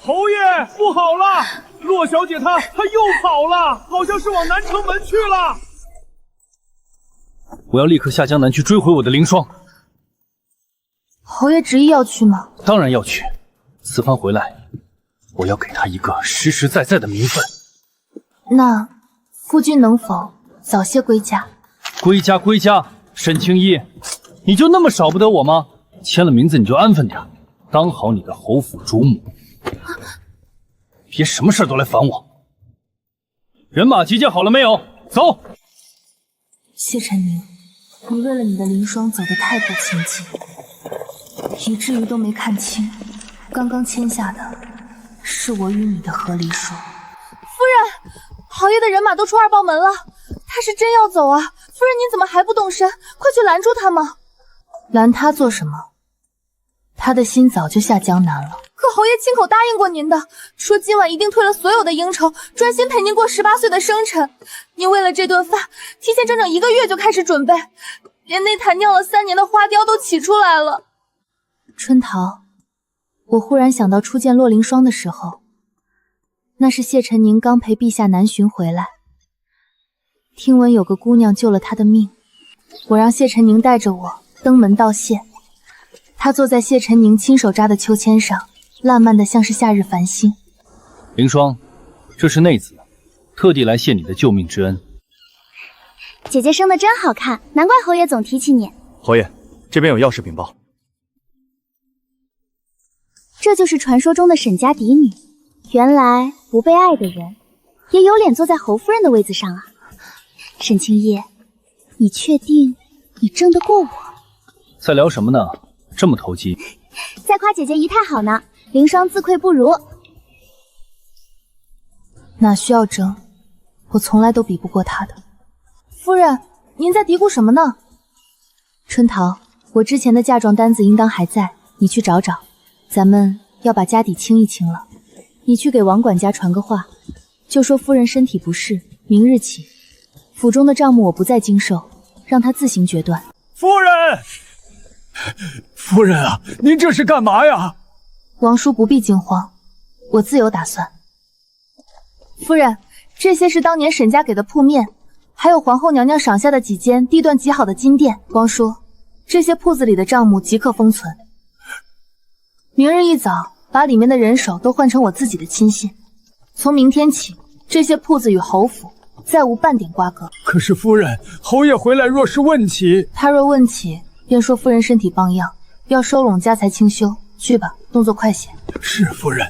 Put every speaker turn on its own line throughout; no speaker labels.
侯爷，不好了！洛小姐她又跑了，好像是往南城门去了。
我要立刻下江南去追回我的凌霜。
侯爷执意要去吗？
当然要去。此番回来，我要给他一个实实在在的名分。
那夫君能否早些归家？
归家归家，沈青衣，你就那么少不得我吗？签了名字你就安分点，当好你的侯府主母，别什么事都来烦我。人马集结好了没有？走。
谢晨宁，你为了你的凌霜走得太不清静，以至于都没看清，刚刚签下的是我与你的和离书。夫人，侯爷的人马都出二报门了，他是真要走啊！夫人您怎么还不动身？快去拦住他嘛！拦他做什么？他的心早就下江南了。可侯爷亲口答应过您的，说今晚一定退了所有的应酬，专心陪您过18岁的生辰。您为了这顿饭，提前整整1个月就开始准备，连那坛酿了3年的花雕都起出来了。春桃，我忽然想到初见洛凌霜的时候，那是谢晨宁刚陪陛下南巡回来，听闻有个姑娘救了他的命，我让谢晨宁带着我登门道谢。他坐在谢晨宁亲手扎的秋千上，烂漫的像是夏日繁星。
凌霜，这是内子，特地来谢你的救命之恩。
姐姐生得真好看，难怪侯爷总提起你。
侯爷，这边有要事禀报。
这就是传说中的沈家嫡女，原来不被爱的人也有脸坐在侯夫人的位子上啊。沈青衣，你确定你争得过我？
在聊什么呢？这么投机。
在夸姐姐仪态好呢，凌霜自愧不如。
哪需要争，我从来都比不过她的。夫人，您在嘀咕什么呢？春桃，我之前的嫁妆单子应当还在，你去找找。咱们要把家底清一清了。你去给王管家传个话，就说夫人身体不适，明日起府中的账目我不再经受，让他自行决断。
夫人，夫人啊，您这是干嘛呀？
王叔不必惊慌，我自有打算。夫人，这些是当年沈家给的铺面，还有皇后娘娘赏下的几间地段极好的金店。王叔，这些铺子里的账目即刻封存。明日一早，把里面的人手都换成我自己的亲信。从明天起，这些铺子与侯府再无半点瓜葛。
可是夫人，侯爷回来若是问起，
他若问起，便说夫人身体抱恙，要收拢家财清修。去吧，动作快些。
是夫人。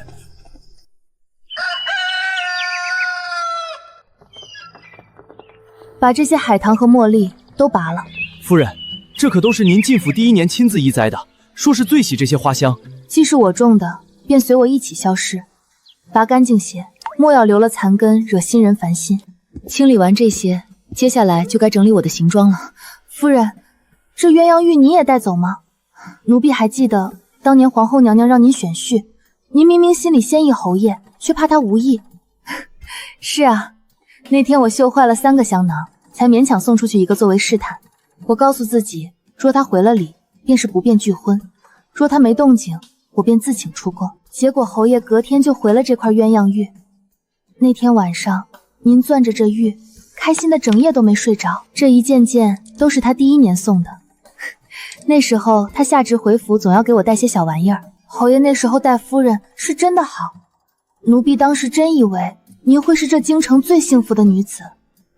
把这些海棠和茉莉都拔了。
夫人，这可都是您进府第1年亲自移栽的，说是最喜这些花香。
既是我种的，便随我一起消失。拔干净些，莫要留了残根，惹新人烦心。清理完这些，接下来就该整理我的行装了。夫人，这鸳鸯玉你也带走吗？奴婢还记得当年皇后娘娘让您选婿，您明明心里先意侯爷，却怕他无意。是啊，那天我绣坏了3个香囊，才勉强送出去1个作为试探。我告诉自己，若他回了礼，便是不便拒婚；若他没动静，我便自请出宫。结果侯爷隔天就回了这块鸳鸯玉。那天晚上，您攥着这玉，开心的整夜都没睡着。这一件件都是他第1年送的。那时候他下职回府，总要给我带些小玩意儿。侯爷那时候待夫人是真的好，奴婢当时真以为您会是这京城最幸福的女子。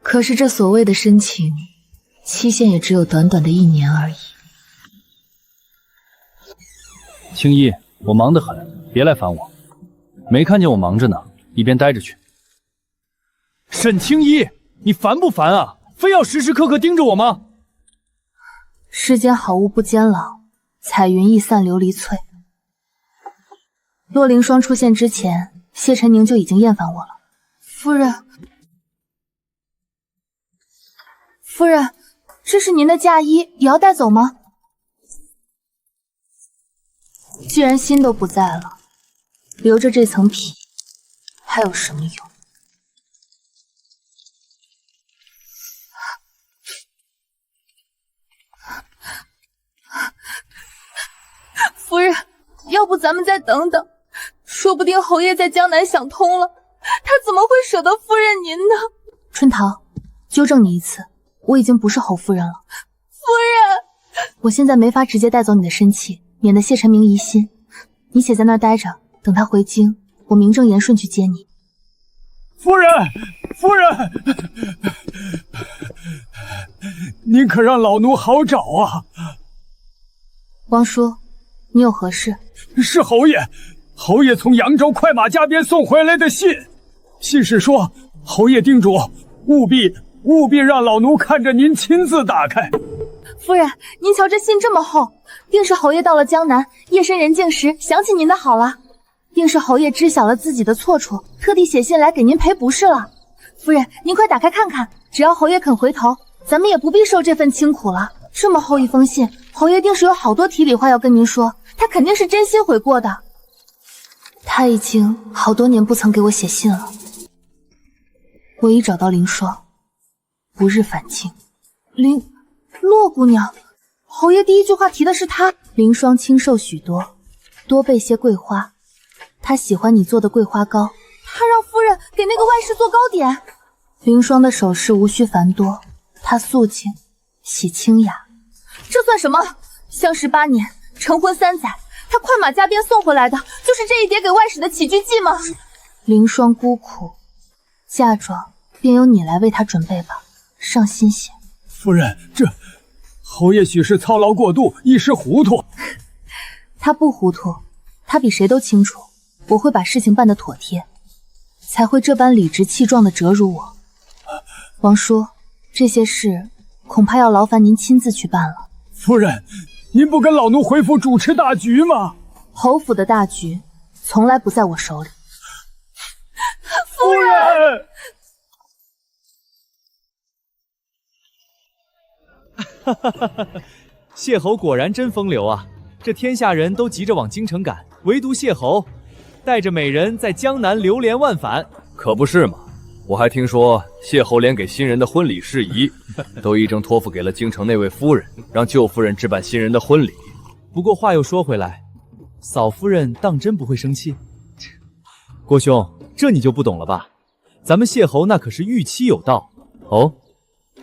可是这所谓的深情，期限也只有短短的1年而已。
青衣，我忙得很，别来烦我。没看见我忙着呢，一边待着去。沈青衣，你烦不烦啊？非要时时刻刻盯着我吗？
世间好物不坚牢，彩云易散琉璃脆。洛凌霜出现之前，谢晨宁就已经厌烦我了。夫人，夫人，这是您的嫁衣，也要带走吗？既然心都不在了，留着这层皮还有什么用？夫人，要不咱们再等等，说不定侯爷在江南想通了，他怎么会舍得夫人您呢？春桃，纠正你一次，我已经不是侯夫人了。夫人，我现在没法直接带走你的身契，免得谢晨明疑心。你且在那儿待着，等他回京，我名正言顺去接你。
夫人，夫人，您可让老奴好找啊！
王叔，你有何事？
是侯爷，侯爷从扬州快马加鞭送回来的信，信是说侯爷叮嘱务必让老奴看着您亲自打开。
夫人，您瞧这信这么厚，定是侯爷到了江南，夜深人静时想起您的好了。定是侯爷知晓了自己的错处，特地写信来给您赔不是了。夫人，您快打开看看，只要侯爷肯回头，咱们也不必受这份清苦了。这么厚一封信，侯爷定是有好多体里话要跟您说，他肯定是真心悔过的。他已经好多年不曾给我写信了。我已找到凌霜，不日返京。洛姑娘，侯爷第一句话提的是她。凌霜清瘦许多，多备些桂花。他喜欢你做的桂花糕，他让夫人给那个外室做糕点。凌霜的首饰无需繁多，她素净，喜清雅。这算什么？相识8年，成婚3载，他快马加鞭送回来的，就是这一叠给外室的起居剂吗？凌霜孤苦，嫁妆便由你来为她准备吧，上心些。
夫人，这侯爷许是操劳过度，一时糊涂。
他不糊涂，他比谁都清楚，我会把事情办得妥帖，才会这般理直气壮地折辱我。王叔，这些事恐怕要劳烦您亲自去办了。
夫人，您不跟老奴回府主持大局吗？
侯府的大局从来不在我手里。
夫人，
谢侯果然真风流啊！这天下人都急着往京城赶，唯独谢侯带着美人在江南流连忘返。
可不是嘛！我还听说谢侯连给新人的婚礼事宜都一正托付给了京城那位夫人，让旧夫人置办新人的婚礼。
不过话又说回来，嫂夫人当真不会生气？郭兄，这你就不懂了吧？咱们谢侯那可是御妻有道
哦，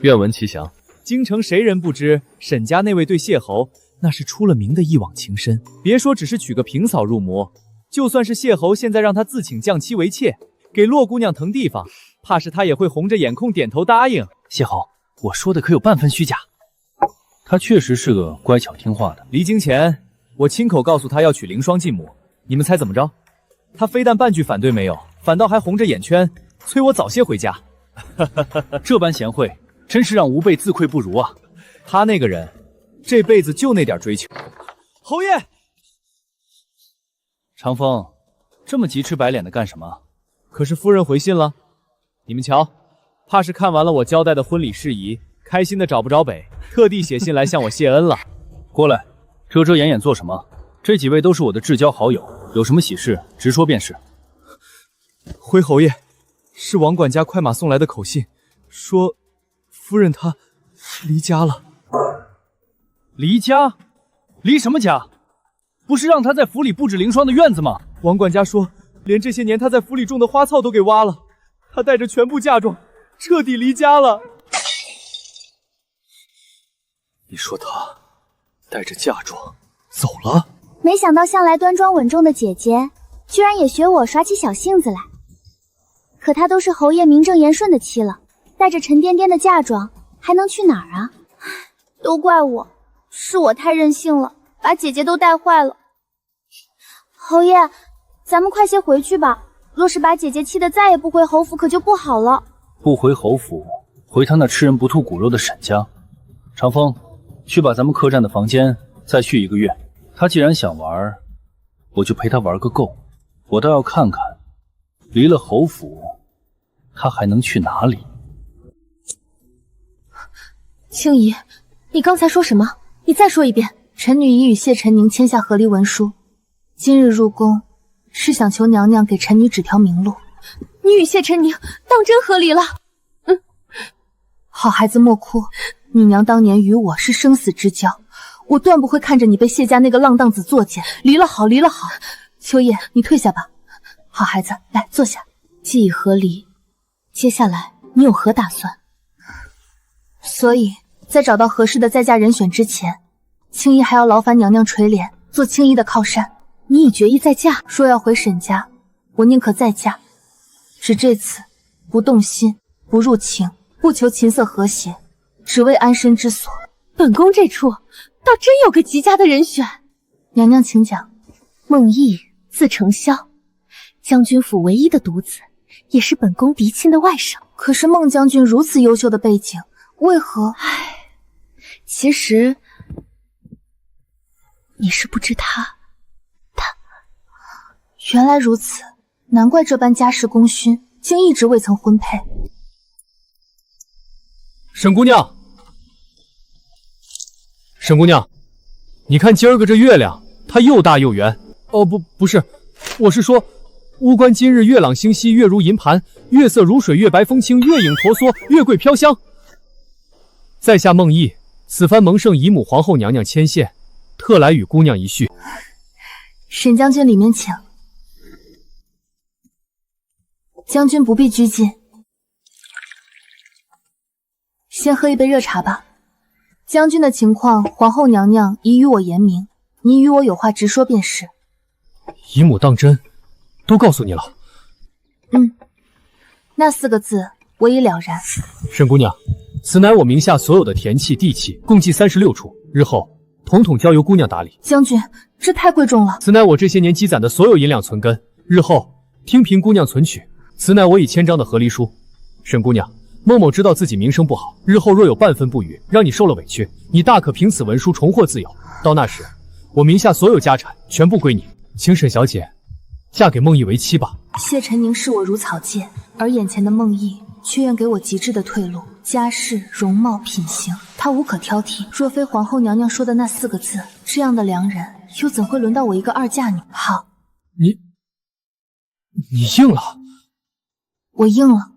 愿闻其详。
京城谁人不知，沈家那位对谢侯那是出了名的一往情深。别说只是娶个平嫂入魔，就算是谢侯现在让他自请降妻为妾，给洛姑娘腾地方，怕是他也会红着眼眶点头答应。
谢侯，我说的可有半分虚假？他确实是个乖巧听话的。
离京前，我亲口告诉他要娶凌霜继母，你们猜怎么着？他非但半句反对没有，反倒还红着眼圈催我早些回家。
这般贤惠，真是让吾辈自愧不如啊！
他那个人，这辈子就那点追求。侯爷，
长风，这么急赤白脸的干什么？
可是夫人回信了，你们瞧，怕是看完了我交代的婚礼事宜，开心的找不着北，特地写信来向我谢恩了。
过来，遮遮掩掩做什么？这几位都是我的至交好友，有什么喜事直说便是。
回侯爷，是王管家快马送来的口信，说夫人她离家了。
离家？离什么家？不是让他在府里布置凌霜的院子吗？
王管家说，连这些年他在府里种的花草都给挖了，他带着全部嫁妆，彻底离家了。
你说他带着嫁妆走了？
没想到向来端庄稳重的姐姐，居然也学我耍起小性子来。可她都是侯爷名正言顺的妻了，带着沉甸甸的嫁妆，还能去哪儿啊？都怪我，是我太任性了，把姐姐都带坏了。侯爷，咱们快些回去吧，若是把姐姐气得再也不回侯府，可就不好了。
不回侯府，回他那吃人不吐骨肉的沈家。长风，去把咱们客栈的房间再续1个月。他既然想玩，我就陪他玩个够。我倒要看看，离了侯府，他还能去哪里？
青姨，你刚才说什么？你再说一遍。臣女已与谢晨宁签下和离文书，今日入宫，是想求娘娘给臣女指条明路。你与谢晨宁当真和离了？好孩子莫哭，你娘当年与我是生死之交，我断不会看着你被谢家那个浪荡子作践。离了好，离了好。秋叶，你退下吧，好孩子，来坐下。既已和离，接下来你有何打算？所以在找到合适的再嫁人选之前，青衣还要劳烦娘娘垂帘，做青衣的靠山。你已决意再嫁？若要回沈家，我宁可再嫁，只这次不动心，不入情，不求琴瑟和谐，只为安身之所。
本宫这处倒真有个极佳的人选。
娘娘请讲。
孟毅字承霄，将军府唯一的独子，也是本宫嫡亲的外甥。
可是孟将军如此优秀的背景，为何？
其实你是不知他
原来如此，难怪这般家世功勋，竟一直未曾婚配。
沈姑娘，沈姑娘，你看今儿个这月亮，它又大又圆。哦，不是，我是说，乌观今日月朗星稀，月如银盘，月色如水，月白风清，月影婆娑，月桂飘香。在下孟毅，此番蒙圣姨母皇后娘娘牵线，特来与姑娘一叙。
沈将军里面请。将军不必拘禁，先喝一杯热茶吧。将军的情况，皇后娘娘已与我言明，您与我有话直说便是。
姨母当真，都告诉你了。
那4个字我已了然。
沈姑娘，此乃我名下所有的田契地契，共计36处，日后统统交由姑娘打理。
将军，这太贵重了。
此乃我这些年积攒的所有银两存根，日后听凭姑娘存取。此乃我已签章的和离书。沈姑娘，孟某知道自己名声不好，日后若有半分不语，让你受了委屈，你大可凭此文书重获自由。到那时，我名下所有家产全部归你，请沈小姐嫁给孟毅为妻吧。
谢晨凝视我如草芥，而眼前的孟毅却愿给我极致的退路。家世、容貌、品行，他无可挑剔。若非皇后娘娘说的那4个字，这样的良人又怎会轮到我一个2嫁女？好，
你应了。
我应了。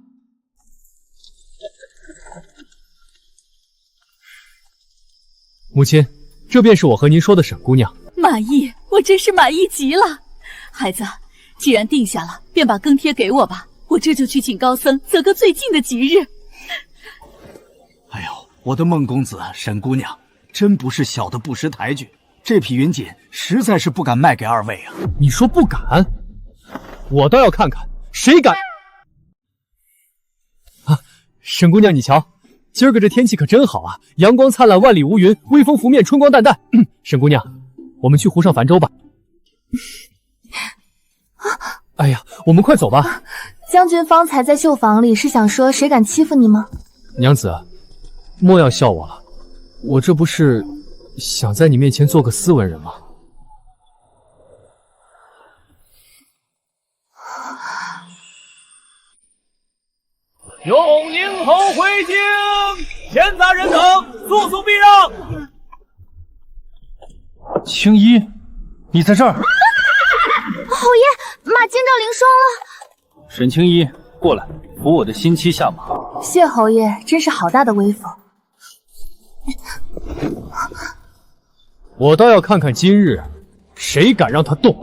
母亲，这便是我和您说的沈姑娘。
满意，我真是满意极了。孩子，既然定下了，便把更帖给我吧，我这就去请高僧择个最近的吉日。
哎呦，我的孟公子、沈姑娘，真不是小的不识抬举，这匹云锦实在是不敢卖给2位啊。
你说不敢，我倒要看看谁敢。沈姑娘，你瞧，今儿个这天气可真好啊，阳光灿烂，万里无云，微风拂面，春光淡淡。沈姑娘，我们去湖上泛舟吧。哎呀，我们快走吧。
将军方才在绣房里是想说谁敢欺负你吗？
娘子，莫要笑我了，我这不是想在你面前做个斯文人吗？
永宁侯回京，闲杂人等速速避让。青衣，你在这儿？
侯爷，马惊着凌霜了。
沈青衣，过来扶我的新妻下马。
谢侯爷，真是好大的威风。
我倒要看看今日谁敢让他动。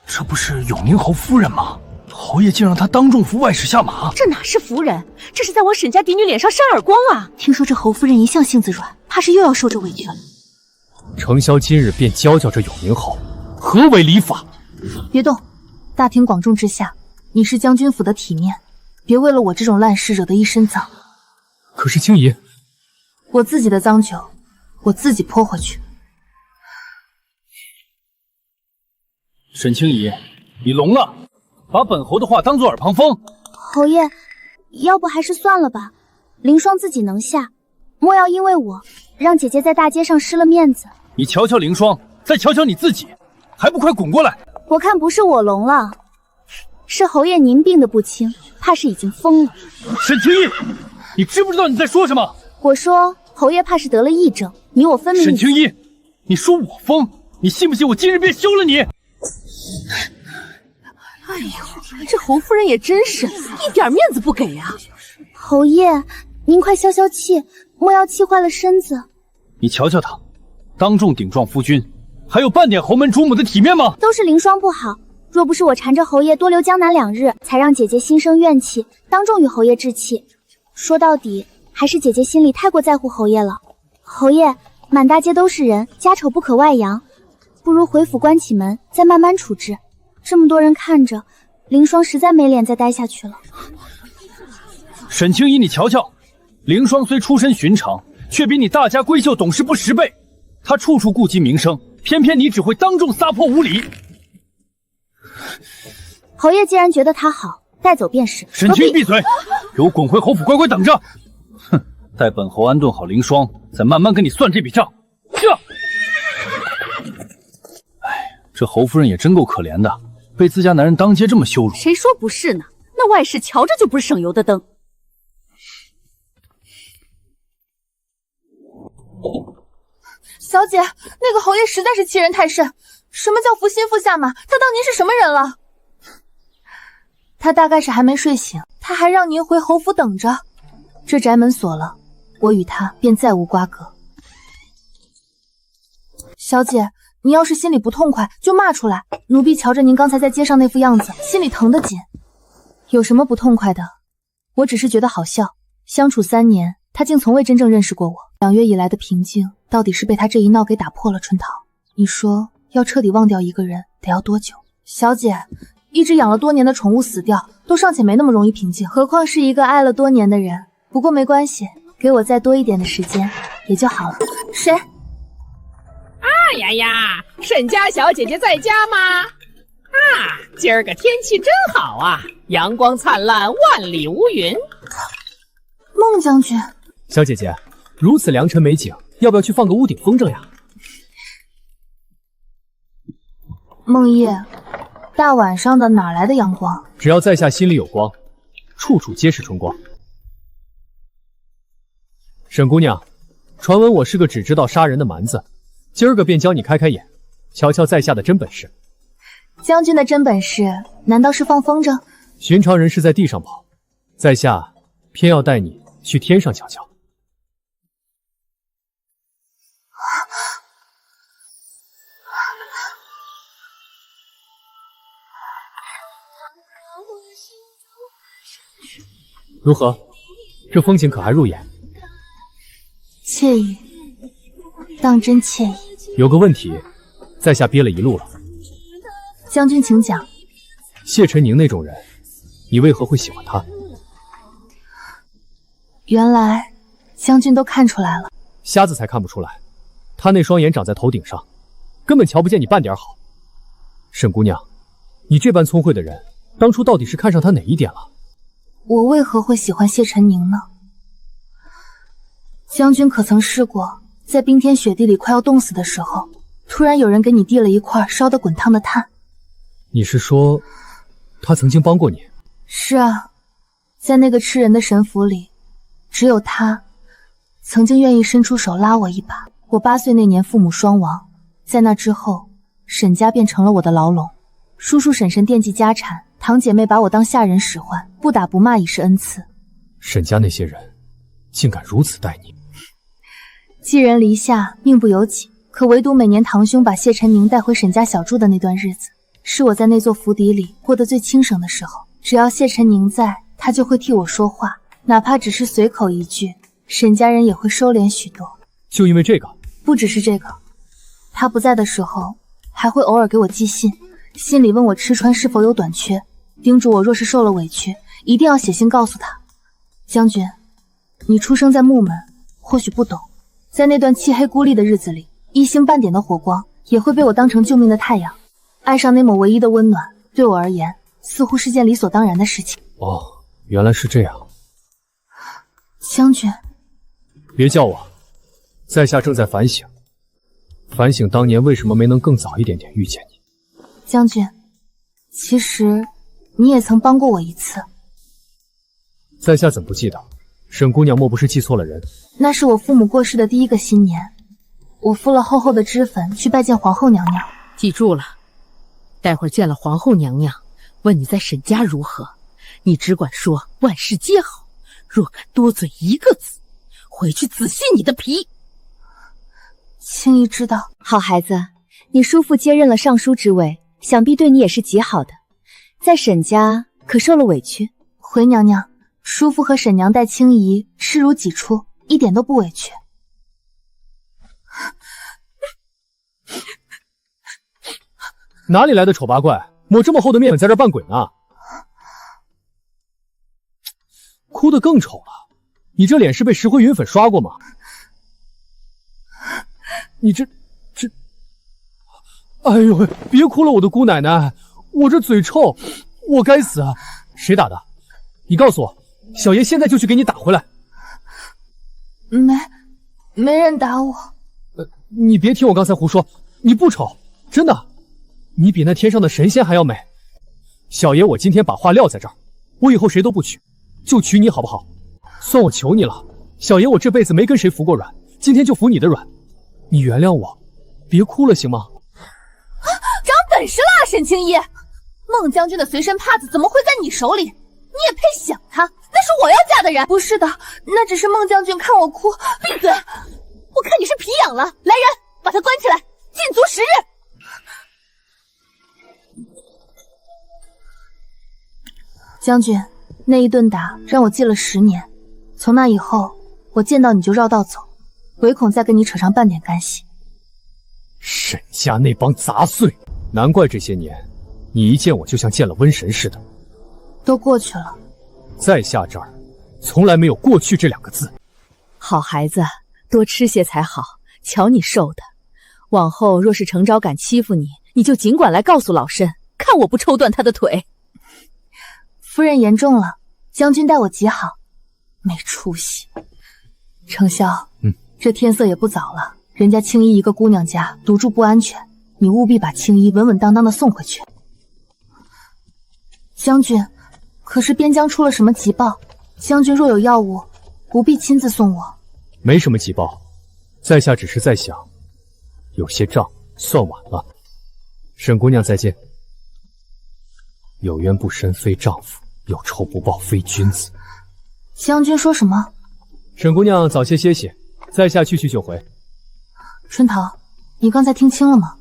这不是永宁侯夫人吗？侯爷竟让她当众扶外使下马，
这哪是夫人，这是在我沈家嫡女脸上扇耳光啊！
听说这侯夫人一向性子软，怕是又要受这委屈了。
程潇今日便教教这永宁侯何为礼法。
别动，大庭广众之下，你是将军府的体面，别为了我这种烂事惹得一身脏。
可是青姨，
我自己的脏酒，我自己泼回去。
沈青姨，你聋了？把本侯的话当作耳旁风。
侯爷，要不还是算了吧，凌霜自己能下，莫要因为我让姐姐在大街上失了面子。
你瞧瞧凌霜，再瞧瞧你自己，还不快滚过来！
我看不是我聋了，是侯爷您病得不轻，怕是已经疯了。
沈青衣，你知不知道你在说什么？
我说侯爷怕是得了癔症，你我分明。
沈青衣，你说我疯，你信不信我今日便休了你？
哎呦，这侯夫人也真是一点面子不给啊！
侯爷，您快消消气，莫要气坏了身子。
你瞧瞧他，当众顶撞夫君，还有半点侯门主母的体面吗？
都是凌霜不好，若不是我缠着侯爷多留江南2日，才让姐姐心生怨气，当众与侯爷置气。说到底，还是姐姐心里太过在乎侯爷了。侯爷，满大街都是人，家丑不可外扬，不如回府关起门，再慢慢处置。这么多人看着，凌霜实在没脸再待下去了。
沈清怡，你瞧瞧，凌霜虽出身寻常，却比你大家闺秀懂事不10倍。她处处顾及名声，偏偏你只会当众撒泼无礼。
侯爷既然觉得她好，带走便是。
沈清怡，闭嘴，给我滚回侯府，乖乖等着。哼，待本侯安顿好凌霜，再慢慢跟你算这笔账。这侯夫人也真够可怜的，被自家男人当街这么羞辱。
谁说不是呢？那外室瞧着就不是省油的灯。
小姐，那个侯爷实在是欺人太甚。什么叫扶心腹下马？他当您是什么人了？他大概是还没睡醒，他还让您回侯府等着。这宅门锁了，我与他便再无瓜葛。小姐，您要是心里不痛快，就骂出来。奴婢瞧着您刚才在街上那副样子，心里疼得紧。有什么不痛快的？我只是觉得好笑。相处3年，他竟从未真正认识过我。2月以来的平静，到底是被他这一闹给打破了。春桃，你说要彻底忘掉一个人，得要多久？小姐，一只养了多年的宠物死掉，都尚且没那么容易平静，何况是一个爱了多年的人。不过没关系，给我再多一点的时间，也就好了。谁？
哎呀呀，沈家小姐姐在家吗？今儿个天气真好啊，阳光灿烂，万里无云。
孟将军，
小姐姐，如此良辰美景，要不要去放个屋顶风筝呀？
孟叶，大晚上的哪来的阳光？
只要在下心里有光，处处皆是春光。沈姑娘，传闻我是个只知道杀人的蛮子，今儿个便教你开开眼，瞧瞧在下的真本事。
将军的真本事，难道是放风筝？
寻常人是在地上跑，在下偏要带你去天上瞧瞧。如何？这风景可还入眼？
惬意，当真惬意。
有个问题，在下憋了一路了。
将军请讲。
谢晨宁那种人，你为何会喜欢他？
原来将军都看出来了。
瞎子才看不出来，他那双眼长在头顶上，根本瞧不见你半点好。沈姑娘，你这般聪慧的人，当初到底是看上他哪一点了？
我为何会喜欢谢晨宁呢？将军可曾试过，在冰天雪地里快要冻死的时候，突然有人给你递了一块烧得滚烫的炭？
你是说，他曾经帮过你？
是啊，在那个吃人的神府里，只有他曾经愿意伸出手拉我一把。我8岁那年父母双亡，在那之后，沈家便成了我的牢笼。叔叔婶婶惦记家产，堂姐妹把我当下人使唤，不打不骂已是恩赐。
沈家那些人竟敢如此待你！
寄人篱下，命不由己。可唯独每年堂兄把谢晨宁带回沈家小住的那段日子，是我在那座府邸里过得最轻省的时候。只要谢晨宁在，他就会替我说话，哪怕只是随口一句，沈家人也会收敛许多。
就因为这个？
不只是这个，他不在的时候，还会偶尔给我寄信，信里问我吃穿是否有短缺，叮嘱我若是受了委屈，一定要写信告诉他。将军，你出生在木门，或许不懂，在那段漆黑孤立的日子里，一星半点的火光也会被我当成救命的太阳。爱上那抹唯一的温暖，对我而言似乎是件理所当然的事情。
哦，原来是这样。
将军，
别叫我，在下正在反省，反省当年为什么没能更早一点点遇见你。
将军，其实你也曾帮过我一次。
在下怎不记得？沈姑娘莫不是记错了人？
那是我父母过世的第一个新年，我敷了厚厚的脂粉去拜见皇后娘娘。
记住了，待会儿见了皇后娘娘，问你在沈家如何，你只管说万事皆好，若敢多嘴一个字，回去仔细你的皮。
青衣知道。
好孩子，
你叔父接任了尚书之位，想必对你也是极好的，在沈家可受了委屈？
回娘娘，叔父和沈娘待青姨视如己出，一点都不委屈。
哪里来的丑八怪，抹这么厚的面粉在这扮鬼呢？哭得更丑了，你这脸是被石灰云粉刷过吗？你这……哎呦喂，别哭了，我的姑奶奶，我这嘴臭，我该死啊！谁打的？你告诉我，小爷现在就去给你打回来。
没人打我。
你别听我刚才胡说，你不丑，真的，你比那天上的神仙还要美。小爷我今天把话撂在这儿，我以后谁都不娶，就娶你好不好？算我求你了，小爷我这辈子没跟谁服过软，今天就服你的软，你原谅我，别哭了行吗？
长本事啦，沈青衣！孟将军的随身帕子怎么会在你手里？你也配想他？那是我要嫁的人。不是的，那只是孟将军看我哭。闭嘴！我看你是皮痒了。来人，把他关起来，禁足10日。将军，那一顿打让我记了10年，从那以后，我见到你就绕道走，唯恐再跟你扯上半点干系。
沈家那帮杂碎，难怪这些年你一见我就像见了瘟神似的。
都过去了，
在下这儿从来没有过去这2个字。
好孩子，多吃些才好，瞧你瘦的。往后若是程昭敢欺负你，你就尽管来告诉老身，看我不抽断他的腿。
夫人言重了，将军待我极好，没出息。丞相，这天色也不早了，人家青衣一个姑娘家独住不安全，你务必把青衣稳稳当当的送回去。将军，可是边疆出了什么急报？将军若有要务，不必亲自送我。
没什么急报，在下只是在想，有些账算晚了。沈姑娘再见。有冤不伸非丈夫，有仇不报非君子。
将军说什么？
沈姑娘早些歇息，在下去就回。
春桃，你刚才听清了吗？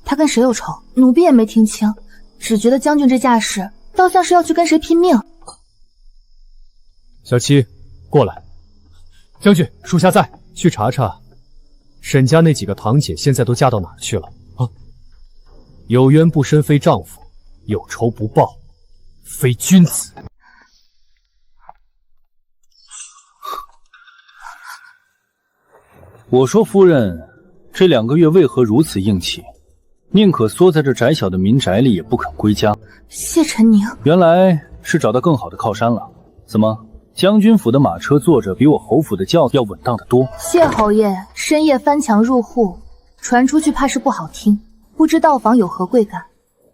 他跟谁有仇？奴婢也没听清，只觉得将军这架势倒像是要去跟谁拼命。
小七，过来。将军，属下在，去查查沈家那几个堂姐现在都嫁到哪儿去了啊？有冤不伸非丈夫，有仇不报非君子。
我说夫人，这2个月为何如此硬气？宁可缩在这窄小的民宅里，也不肯归家。
谢晨宁，
原来是找到更好的靠山了。怎么，将军府的马车坐着比我侯府的轿子要稳当得多？
谢侯爷深夜翻墙入户，传出去怕是不好听，不知到访有何贵干？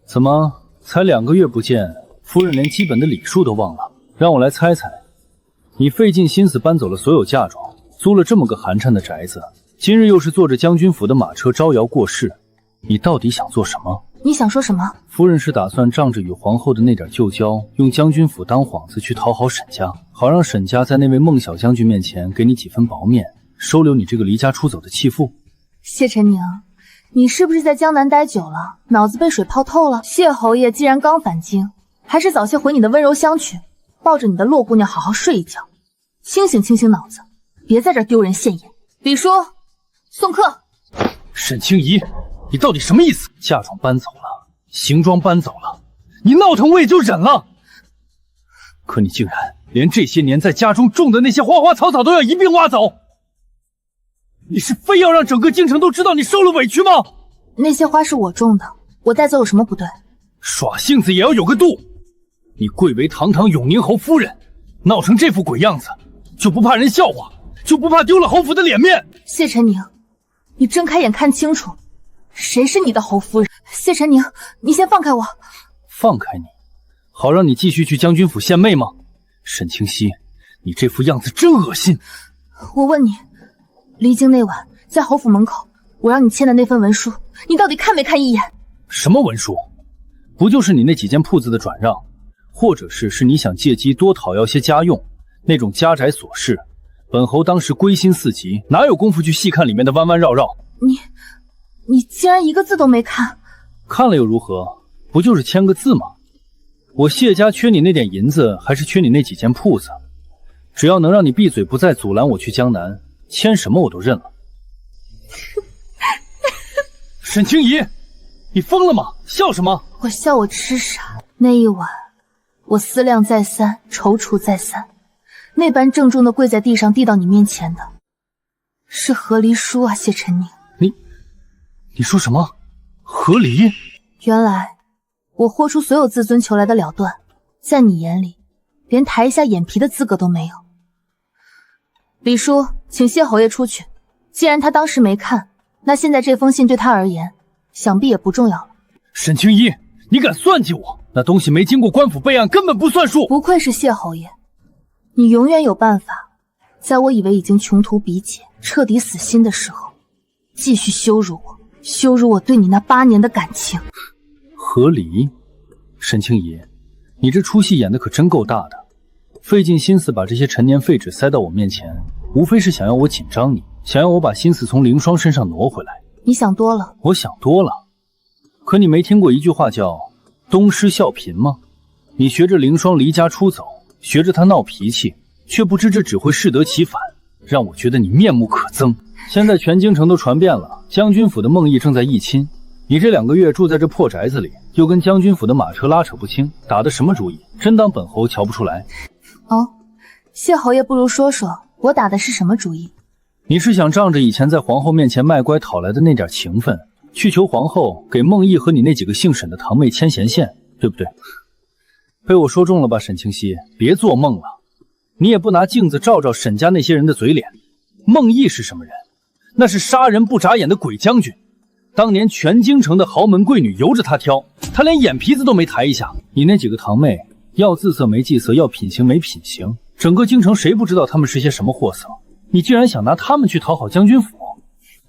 怎么，才2个月不见，夫人连基本的礼数都忘了？让我来猜猜，你费尽心思搬走了所有嫁妆，租了这么个寒碜的宅子，今日又是坐着将军府的马车招摇过市，你到底想做什么？
你想说什么？
夫人是打算仗着与皇后的那点旧交，用将军府当幌子去讨好沈家，好让沈家在那位孟小将军面前给你几分薄面，收留你这个离家出走的弃妇。
谢晨宁，你是不是在江南待久了，脑子被水泡透了？谢侯爷既然刚返京，还是早些回你的温柔乡去，抱着你的洛姑娘好好睡一觉，清醒清醒脑子，别在这丢人现眼。李叔，送客。
沈青怡，你到底什么意思？嫁妆搬走了，行装搬走了，你闹腾我也就忍了，可你竟然连这些年在家中种的那些花花草草都要一并挖走，你是非要让整个京城都知道你受了委屈吗？
那些花是我种的，我带走有什么不对？
耍性子也要有个度。你贵为堂堂永宁侯夫人，闹成这副鬼样子，就不怕人笑话，就不怕丢了侯府的脸面？
谢晨宁，你睁开眼看清楚，谁是你的侯夫人？谢晨宁，你先放开我。
放开你，好让你继续去将军府献媚吗？沈清溪，你这副样子真恶心。
我问你，离京那晚在侯府门口，我让你签的那份文书，你到底看没看一眼？
什么文书？不就是你那几间铺子的转让，或者是你想借机多讨要些家用，那种家宅琐事，本侯当时归心似疾，哪有功夫去细看里面的弯弯绕绕？
你竟然一个字都没看？
看了又如何？不就是签个字吗？我谢家缺你那点银子，还是缺你那几间铺子？只要能让你闭嘴，不再阻拦我去江南，签什么我都认了。沈清怡，你疯了吗？笑什么？
我笑我痴傻。那一晚，我思量再三，踌躇再三，那般郑重的跪在地上递到你面前的，是和离书啊，谢晨宁。
你说什么？和离？
原来我豁出所有自尊求来的了断，在你眼里，连抬一下眼皮的资格都没有。李叔，请谢侯爷出去。既然他当时没看，那现在这封信对他而言，想必也不重要了。
沈清一，你敢算计我？那东西没经过官府备案，根本不算数。
不愧是谢侯爷，你永远有办法，在我以为已经穷途毕解、彻底死心的时候，继续羞辱我，羞辱我对你那8年的感情。
和离，沈清怡，你这出戏演的可真够大的，费尽心思把这些陈年废纸塞到我面前，无非是想要我紧张你，想要我把心思从凌霜身上挪回来。
你想多了。
我想多了，可你没听过一句话叫东施效颦吗？你学着凌霜离家出走，学着她闹脾气，却不知这只会适得其反，让我觉得你面目可憎。现在全京城都传遍了，将军府的孟毅正在议亲，你这2个月住在这破宅子里，又跟将军府的马车拉扯不清，打的什么主意？真当本侯瞧不出来？
哦，谢侯爷不如说说我打的是什么主意？
你是想仗着以前在皇后面前卖乖讨来的那点情分，去求皇后给孟毅和你那几个姓沈的堂妹牵弦线，对不对？被我说中了吧，沈清溪，别做梦了。你也不拿镜子照照沈家那些人的嘴脸。孟毅是什么人？那是杀人不眨眼的鬼将军，当年全京城的豪门贵女由着他挑，他连眼皮子都没抬一下。你那几个堂妹，要姿色没姿色，要品行没品行，整个京城谁不知道他们是些什么货色？你居然想拿他们去讨好将军府，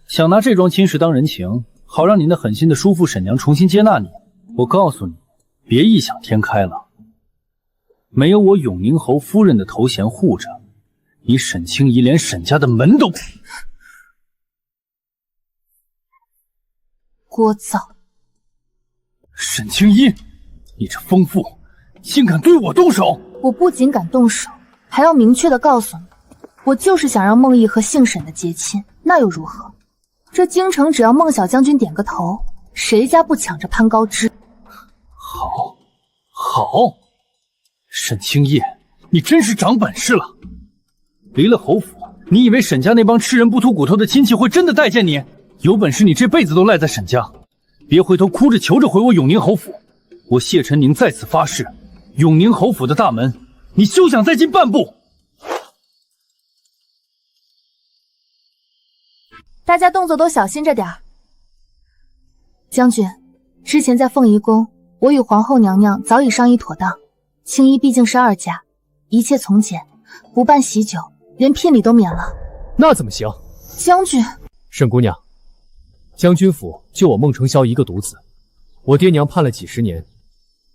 想拿这桩亲事当人情，好让你那狠心的叔父沈娘重新接纳你。我告诉你，别异想天开了，没有我永宁侯夫人的头衔护着，你沈清怡连沈家的门都
聒噪。
沈清怡，你这疯妇，竟敢对我动手！
我不仅敢动手，还要明确的告诉你，我就是想让孟毅和姓沈的结亲，那又如何？这京城只要孟小将军点个头，谁家不抢着攀高枝？
好，好，沈清叶，你真是长本事了。离了侯府，你以为沈家那帮吃人不吐骨头的亲戚会真的待见你？有本事你这辈子都赖在沈家，别回头哭着求着回我永宁侯府。我谢晨宁在此发誓，永宁侯府的大门，你休想再进半步。
大家动作都小心着点儿。将军，之前在凤仪宫，我与皇后娘娘早已商议妥当，青衣毕竟是2家，一切从简，不办喜酒，连聘礼都免了。
那怎么行？
将军，
沈姑娘，将军府就我孟承霄一个独子，我爹娘盼了几十年，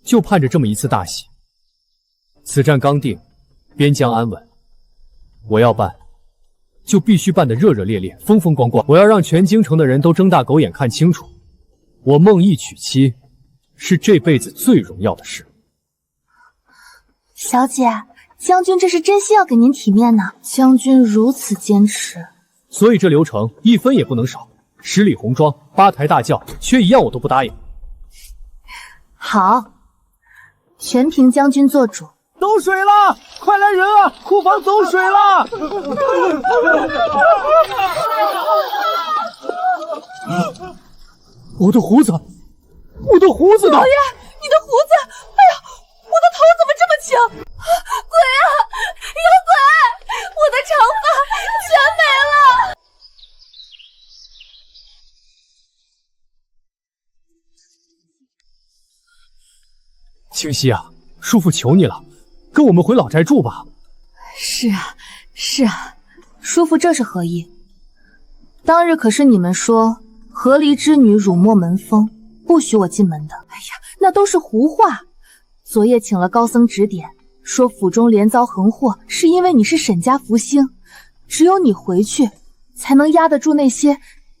就盼着这么一次大喜。此战刚定，边疆安稳，我要办，就必须办得热热烈烈、风风光光。我要让全京城的人都睁大狗眼看清楚，我孟毅娶妻是这辈子最荣耀的事。
小姐，将军这是真心要给您体面呢。将军如此坚持，
所以这流程1分也不能少，10里红妆，8抬大轿，缺一样我都不答应。
好，全凭将军做主。
走水了，快来人啊！库房走水了！
我的胡子，我的胡子呢？
老爷，你的胡子！哎呀，我的头怎么这么轻？鬼啊！有鬼！我的长发全没了！
清溪啊，叔父求你了，跟我们回老宅住吧。
是啊，是啊，叔父这是何意？当日可是你们说和离之女辱没门风，不许我进门的。哎呀，那都是胡话。昨夜请了高僧指点，说府中连遭横祸，是因为你是沈家福星，只有你回去，才能压得住那些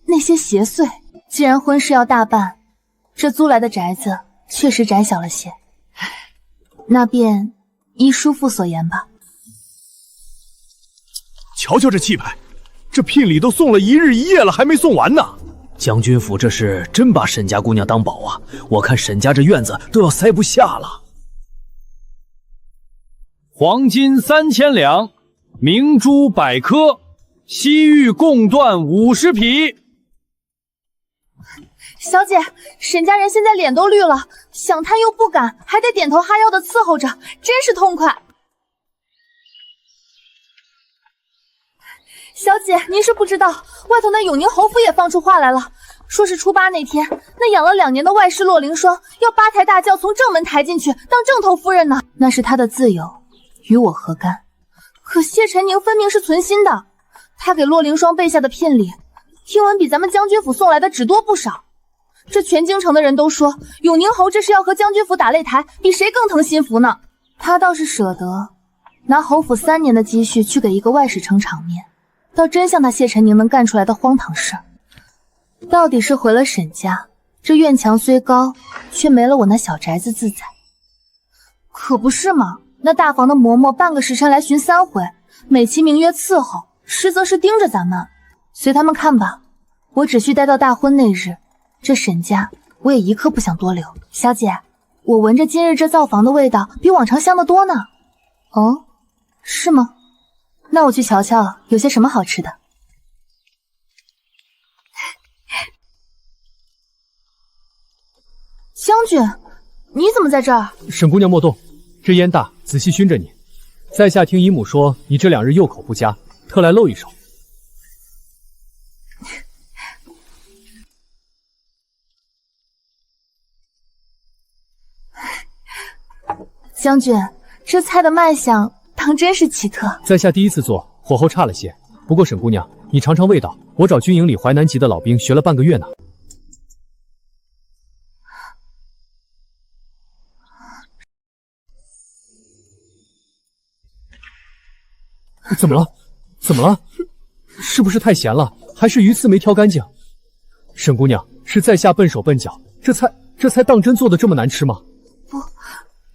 邪祟。既然婚事要大办，这租来的宅子确实窄小了些，那便依叔父所言吧。
瞧瞧这气派，这聘礼都送了1日1夜了，还没送完呢。
将军府这是真把沈家姑娘当宝啊！我看沈家这院子都要塞不下了。
黄金3000两，明珠100颗，西域贡缎50匹。
小姐，沈家人现在脸都绿了，想贪又不敢，还得点头哈腰的伺候着，真是痛快。小姐，您是不知道，外头那永宁侯府也放出话来了，说是初8那天，那养了2年的外室洛凌霜要8抬大轿从正门抬进去当正头夫人呢。那是她的自由，与我何干？可谢晨宁分明是存心的，他给洛凌霜备下的聘礼，听闻比咱们将军府送来的只多不少。这全京城的人都说，永宁侯这是要和将军府打擂台，比谁更疼心腹呢。他倒是舍得拿侯府3年的积蓄去给一个外室撑场面，倒真像他谢晨宁能干出来的荒唐事儿。到底是回了沈家，这院墙虽高，却没了我那小宅子自在。可不是嘛，那大房的嬷嬷半个时辰来巡3回，美其名曰伺候，实则是盯着咱们。随他们看吧，我只需待到大婚那日，这沈家我也一刻不想多留。小姐，我闻着今日这灶房的味道比往常香得多呢。哦，是吗？那我去瞧瞧有些什么好吃的。将军，你怎么在这儿？
沈姑娘莫动，这烟大，仔细熏着你。在下听姨母说你这2日右口不佳，特来露一手。
将军，这菜的卖相当真是奇特。
在下第一次做，火候差了些。不过沈姑娘，你尝尝味道，我找军营里淮南籍的老兵学了半个月呢。怎么了？怎么了？是不是太咸了？还是鱼刺没挑干净？沈姑娘，是在下笨手笨脚，这菜当真做的这么难吃吗？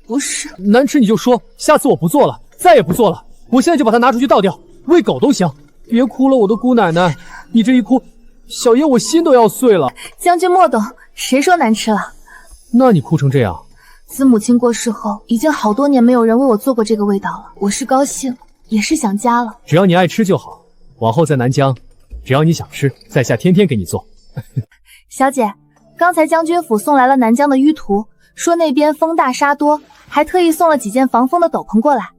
不是，
难吃你就说，下次我不做了，再也不做了。我现在就把它拿出去倒掉，喂狗都行。别哭了，我的姑奶奶，你这一哭，小爷我心都要碎了。
将军莫懂，谁说难吃了？
那你哭成这样？
自母亲过世后，已经好多年没有人为我做过这个味道了。我是高兴，也是想家了。
只要你爱吃就好，往后在南疆，只要你想吃，在下天天给你做。
小姐，刚才将军府送来了南疆的舆图，说那边风大沙多，还特意送了几件防风的斗篷过来。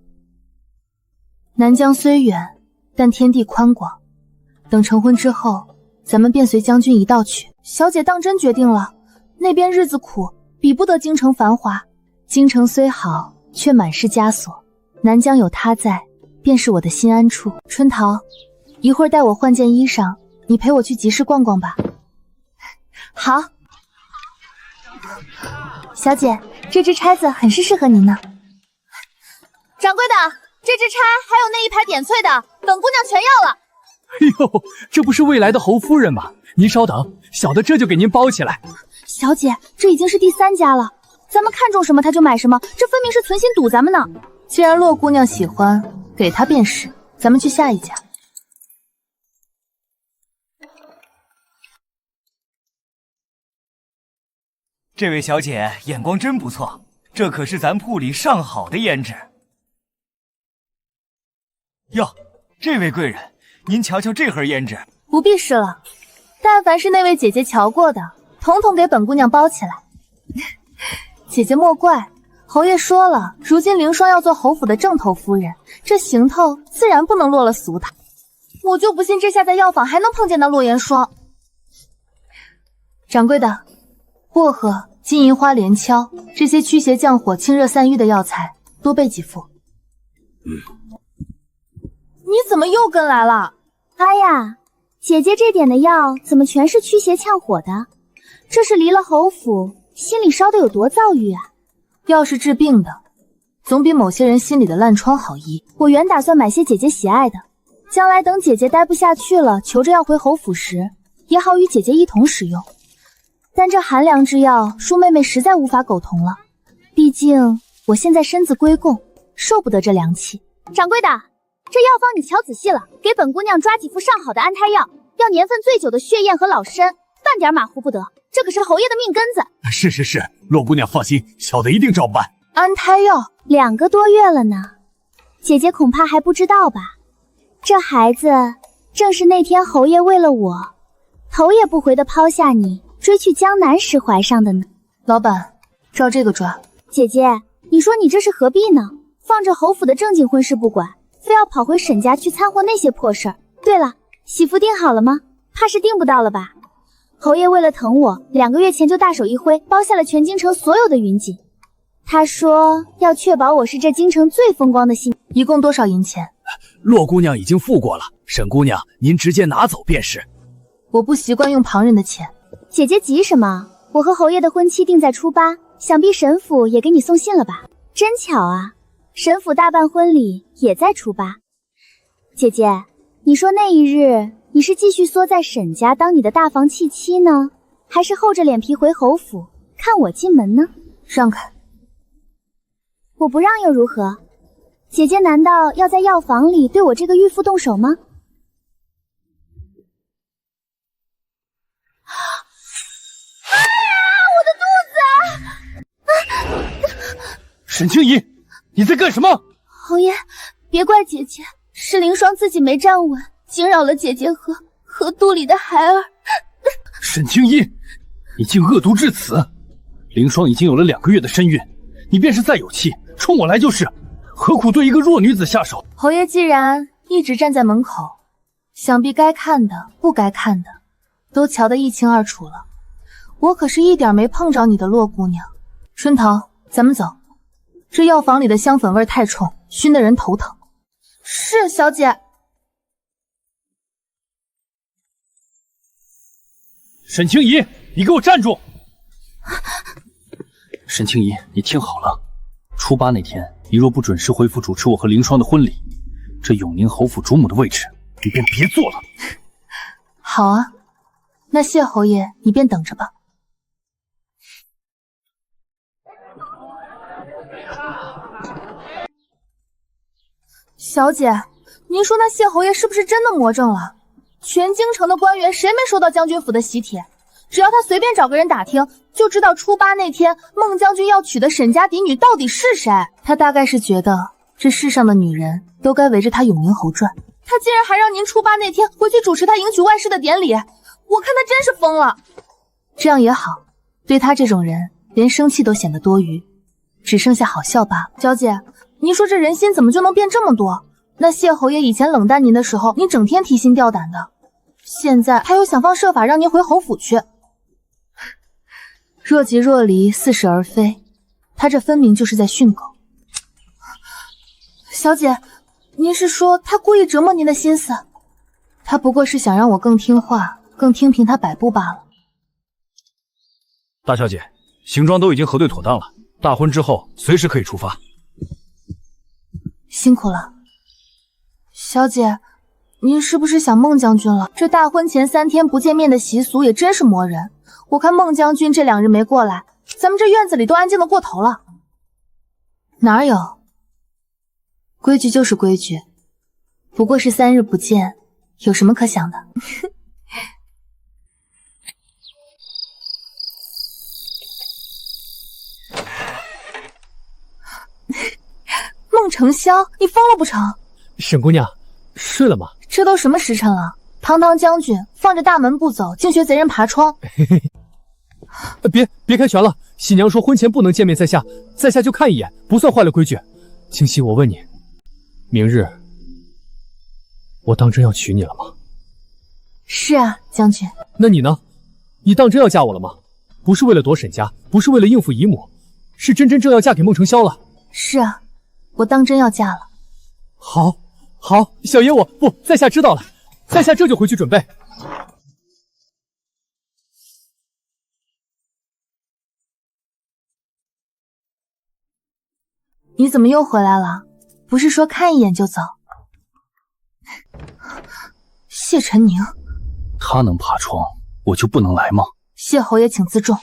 南疆虽远，但天地宽广，等成婚之后，咱们便随将军一道去。小姐当真决定了？那边日子苦，比不得京城繁华。京城虽好，却满是枷锁，南疆有他在，便是我的心安处。春桃，一会儿带我换件衣裳，你陪我去集市逛逛吧。好。小姐，这只钗子很是适合您呢。掌柜的，这只钗还有那一排点翠的，本姑娘全要了。
哎呦，这不是未来的侯夫人吗？您稍等，小的这就给您包起来。
小姐，这已经是第3家了，咱们看中什么他就买什么，这分明是存心堵咱们呢。
既然洛姑娘喜欢，给她便是。咱们去下一家。
这位小姐眼光真不错，这可是咱铺里上好的胭脂。哟，这位贵人，您瞧瞧这盒胭脂。
不必试了，但凡是那位姐姐瞧过的，统统给本姑娘包起来。姐姐莫怪，侯爷说了，如今凌霜要做侯府的正头夫人，这行头自然不能落了俗套。我就不信这下在药房还能碰见那落颜霜。掌柜的，薄荷、金银花、连翘这些驱邪降火、清热散瘀的药材，多备几副。你怎么又跟来了？
哎呀，姐姐这点的药怎么全是驱邪降火的？这是离了侯府，心里烧得有多躁郁啊！
药是治病的，总比某些人心里的烂疮好医。
我原打算买些姐姐喜爱的，将来等姐姐待不下去了，求着要回侯府时，也好与姐姐一同使用。但这寒凉之药，舒妹妹实在无法苟同了。毕竟我现在身子归贡，受不得这凉气。掌柜的，这药方你瞧仔细了，给本姑娘抓几副上好的安胎药，要年份最久的血燕和老参，半点马虎不得。这可是侯爷的命根子。
是，洛姑娘放心，小的一定照办。
安胎药
2个多月了呢，姐姐恐怕还不知道吧？这孩子正是那天侯爷为了我，头也不回的抛下你，追去江南时怀上的呢。
老板，照这个抓。
姐姐，你说你这是何必呢？放着侯府的正经婚事不管，非要跑回沈家去掺和那些破事儿。对了，喜服订好了吗？怕是订不到了吧？侯爷为了疼我，2个月前就大手一挥，包下了全京城所有的云锦。他说要确保我是这京城最风光的新。
一共多少银钱？
洛姑娘已经付过了，沈姑娘您直接拿走便是。
我不习惯用旁人的钱。
姐姐急什么？我和侯爷的婚期定在初8，想必沈府也给你送信了吧？真巧啊，沈府大办婚礼也在初8。姐姐，你说那一日你是继续缩在沈家当你的大房弃妻呢，还是厚着脸皮回侯府看我进门呢？
让开！
我不让又如何？姐姐难道要在药房里对我这个御妇动手吗？
沈清怡，你在干什么？
侯爷，别怪姐姐，是凌霜自己没站稳，惊扰了姐姐和肚里的孩儿。
沈清怡，你竟恶毒至此！凌霜已经有了2个月的身孕，你便是再有气，冲我来就是，何苦对一个弱女子下手？
侯爷既然一直站在门口，想必该看的不该看的都瞧得一清二楚了。我可是一点没碰着你的洛姑娘。春桃，咱们走，这药房里的香粉味太冲，熏得人头疼。是，小姐。
沈清怡，你给我站住！沈清怡，你听好了，初8那天，你若不准时回府主持我和凌霜的婚礼，这永宁侯府主母的位置，你便别坐了。
好啊，那谢侯爷，你便等着吧。小姐，您说那谢侯爷是不是真的魔怔了？全京城的官员谁没收到将军府的喜帖？只要他随便找个人打听，就知道初8那天孟将军要娶的沈家嫡女到底是谁。他大概是觉得这世上的女人都该围着他永宁侯转，他竟然还让您初8那天回去主持他迎娶万氏的典礼，我看他真是疯了。这样也好，对他这种人，连生气都显得多余，只剩下好笑罢了。小姐，您说这人心怎么就能变这么多？那谢侯爷以前冷淡您的时候，您整天提心吊胆的，现在他又想方设法让您回侯府去。若即若离，似是而非，他这分明就是在训狗。小姐，您是说他故意折磨您的心思？他不过是想让我更听话，更听凭他摆布罢了。
大小姐，行装都已经核对妥当了，大婚之后随时可以出发。
辛苦了。小姐，您是不是想孟将军了？这大婚前3天不见面的习俗也真是磨人。我看孟将军这2日没过来，咱们这院子里都安静的过头了。哪有？规矩就是规矩，不过是3日不见，有什么可想的？孟承霄，你疯了不成？
沈姑娘，睡了吗？
这都什么时辰了？堂堂将军放着大门不走，竟学贼人爬窗。
别开拳了，喜娘说婚前不能见面在下，在下就看一眼，不算坏了规矩。清溪，我问你，明日我当真要娶你了吗？
是啊，将军。
那你呢？你当真要嫁我了吗？不是为了躲沈家，不是为了应付姨母，是真正要嫁给孟承霄了。
是啊，我当真要嫁了。
好，小爷我不，在下知道了，在下这就回去准备。
你怎么又回来了？不是说看一眼就走？谢晨宁，
他能爬窗，我就不能来吗？
谢侯爷请自重。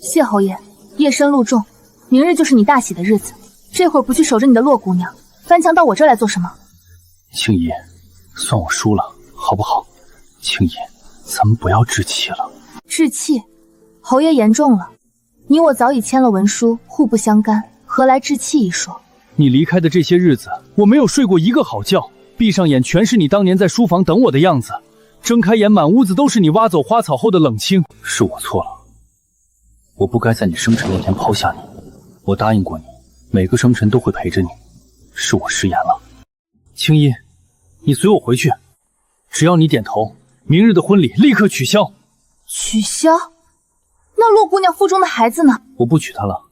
谢侯爷，夜深路重，明日就是你大喜的日子，这会儿不去守着你的洛姑娘，翻墙到我这儿来做什么？
青姨，算我输了，好不好？青姨，咱们不要置气了。
置气？侯爷言重了，你我早已签了文书，互不相干，何来置气一说？
你离开的这些日子，我没有睡过一个好觉，闭上眼全是你当年在书房等我的样子，睁开眼满屋子都是你挖走花草后的冷清。是我错了，我不该在你生辰那天抛下你。我答应过你，每个生辰都会陪着你，是我食言了。青衣，你随我回去，只要你点头，明日的婚礼立刻取消。
取消？那洛姑娘腹中的孩子呢？
我不娶她了，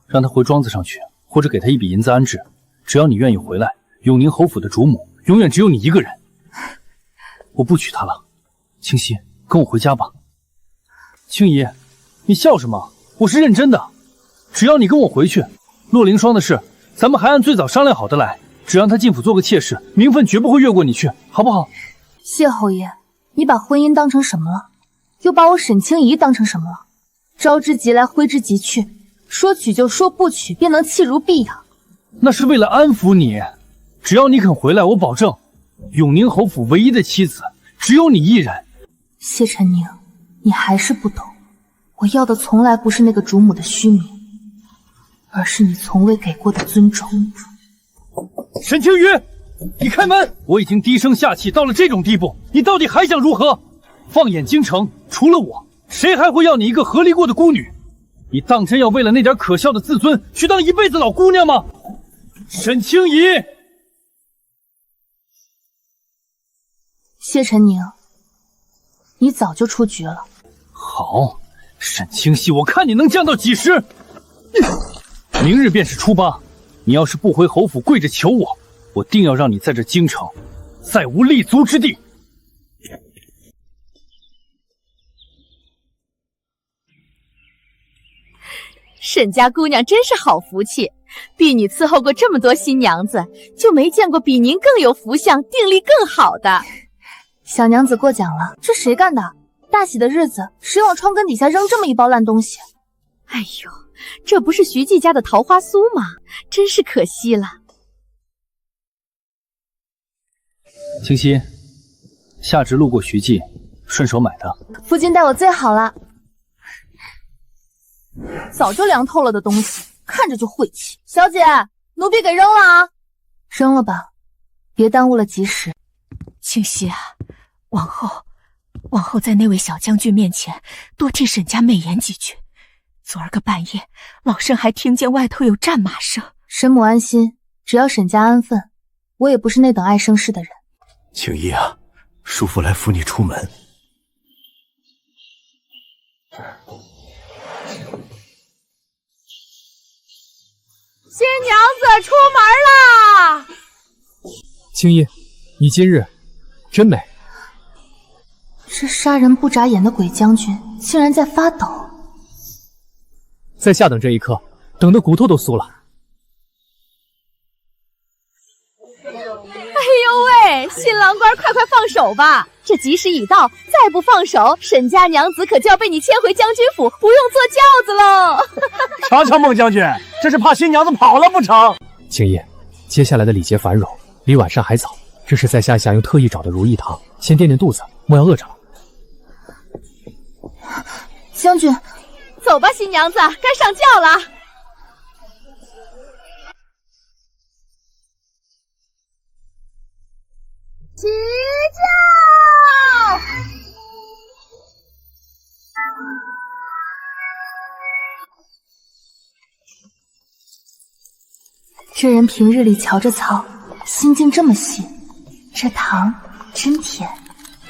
让她回庄子上去，或者给她一笔银子安置。只要你愿意回来，永宁侯府的主母永远只有你一个人。我不娶她了，清溪，跟我回家吧。青姨，你笑什么？我是认真的。只要你跟我回去，洛凌霜的事，咱们还按最早商量好的来。只让她进府做个妾室，名分绝不会越过你去，好不好？
谢侯爷，你把婚姻当成什么了？又把我沈清怡当成什么了？招之即来，挥之即去，说娶就说，不娶便能弃如敝呀。
那是为了安抚你，只要你肯回来，我保证，永宁侯府唯一的妻子只有你一人。
谢晨宁，你还是不懂，我要的从来不是那个主母的虚名，而是你从未给过的尊重。
沈清宇，你开门！我已经低声下气到了这种地步，你到底还想如何？放眼京城，除了我，谁还会要你一个合离过的孤女？你当真要为了那点可笑的自尊去当一辈子老姑娘吗？沈清怡，
谢晨宁，你早就出局了。
好，沈清溪，我看你能降到几时？明日便是初八，你要是不回侯府跪着求我，我定要让你在这京城再无立足之地。
沈家姑娘真是好福气，婢女伺候过这么多新娘子，就没见过比您更有福相、定力更好的。
小娘子过奖了，这谁干的？大喜的日子，谁往窗根底下扔这么一包烂东西？
哎呦，这不是徐记家的桃花酥吗？真是可惜了。
清溪，下直路过徐记，顺手买的。
夫君待我最好了。早就凉透了的东西，看着就晦气。小姐，奴婢给扔了啊！扔了吧，别耽误了吉时。
清溪啊，往后在那位小将军面前多替沈家美言几句。昨儿个半夜，老身还听见外头有战马声。
沈母安心，只要沈家安分，我也不是那等爱生事的人。
青衣啊，叔父来扶你出门。
新娘子出门啦！
青衣，你今日真美。
这杀人不眨眼的鬼将军竟然在发抖。
在下等这一刻，等的骨头都酥了。
哎呦喂，新郎官快放手吧！这吉时已到，再不放手，沈家娘子可就要被你牵回将军府，不用坐轿子喽！
瞧瞧孟将军，这是怕新娘子跑了不成？
青衣，接下来的礼节繁冗，离晚膳还早，这是在下用特意找的如意糖，先垫垫肚子，莫要饿着了。
将军，
走吧，新娘子，该上轿了。
起轿！
这人平日里瞧着糙，心境这么细，这糖真甜。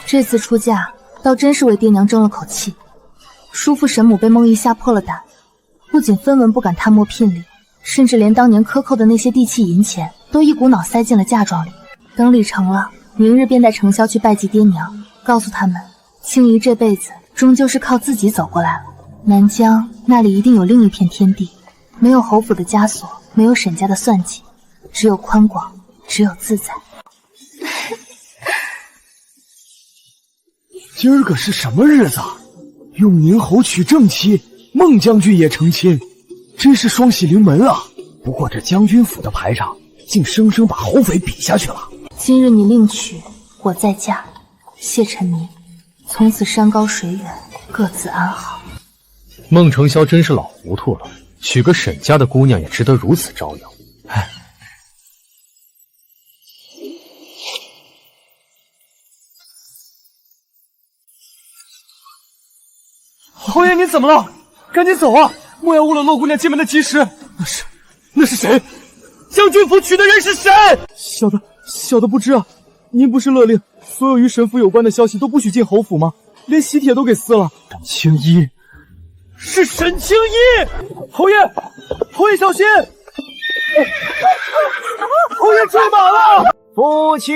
这次出嫁，倒真是为爹娘争了口气。叔父沈母被孟毅吓破了胆，不仅分文不敢探摸聘礼，甚至连当年克扣的那些地契银钱都一股脑塞进了嫁妆里。等礼成了，明日便带程潇去拜祭爹娘，告诉他们，青姨这辈子终究是靠自己走过来了。南疆那里一定有另一片天地，没有侯府的枷锁，没有沈家的算计，只有宽广，只有自在。
今儿个是什么日子？永宁侯娶正妻，孟将军也成亲，真是双喜临门啊！不过这将军府的排场，竟生生把侯匪比下去了。
今日你另娶，我再嫁，谢晨宁，从此山高水远，各自安好。
孟承霄真是老糊涂了，娶个沈家的姑娘也值得如此招摇。唉。
侯爷，你怎么了？赶紧走啊！莫要误了洛姑娘进门的吉时。那是谁？将军府娶的人是谁？小的不知啊。您不是勒令所有与沈府有关的消息都不许进侯府吗？连喜帖都给撕了。沈青衣，是沈青衣！侯爷小心！侯爷坠马了！
夫妻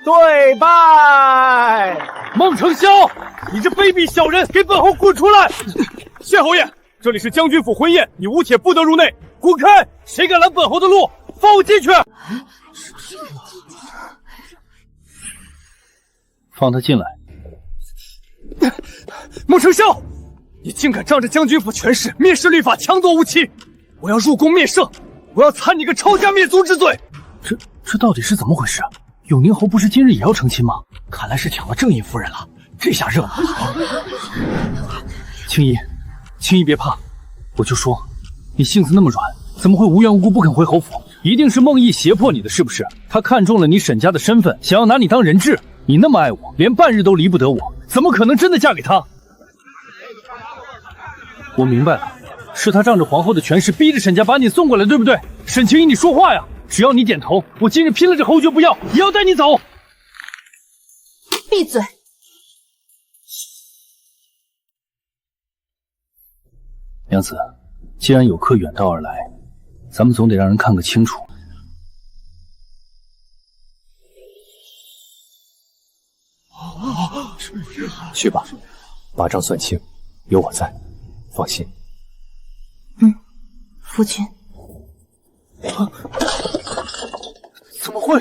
对拜。
孟承霄，你这卑鄙小人，给本侯滚出来！谢侯爷，这里是将军府婚宴，你无帖不得入内，滚开！谁敢拦本侯的路，放我进去！
放他进来。
孟承霄，你竟敢仗着将军府权势蔑视律法，强夺无期！我要入宫灭圣，我要参你个抄家灭族之罪！
这到底是怎么回事？永宁侯不是今日也要成亲吗？
看来是抢了正义夫人了，这下热闹了。
青衣别怕，我就说你性子那么软，怎么会无缘无故不肯回侯府？一定是孟毅胁迫你的，是不是？他看中了你沈家的身份，想要拿你当人质。你那么爱我，连半日都离不得我，怎么可能真的嫁给他？我明白了，是他仗着皇后的权势，逼着沈家把你送过来，对不对？沈青衣，你说话呀！只要你点头，我今日拼了这侯爵不要，也要带你走。
闭嘴！
娘子，既然有客远道而来，咱们总得让人看个清楚。
去吧，把账算清，有我在，放心。
夫君。
怎么会？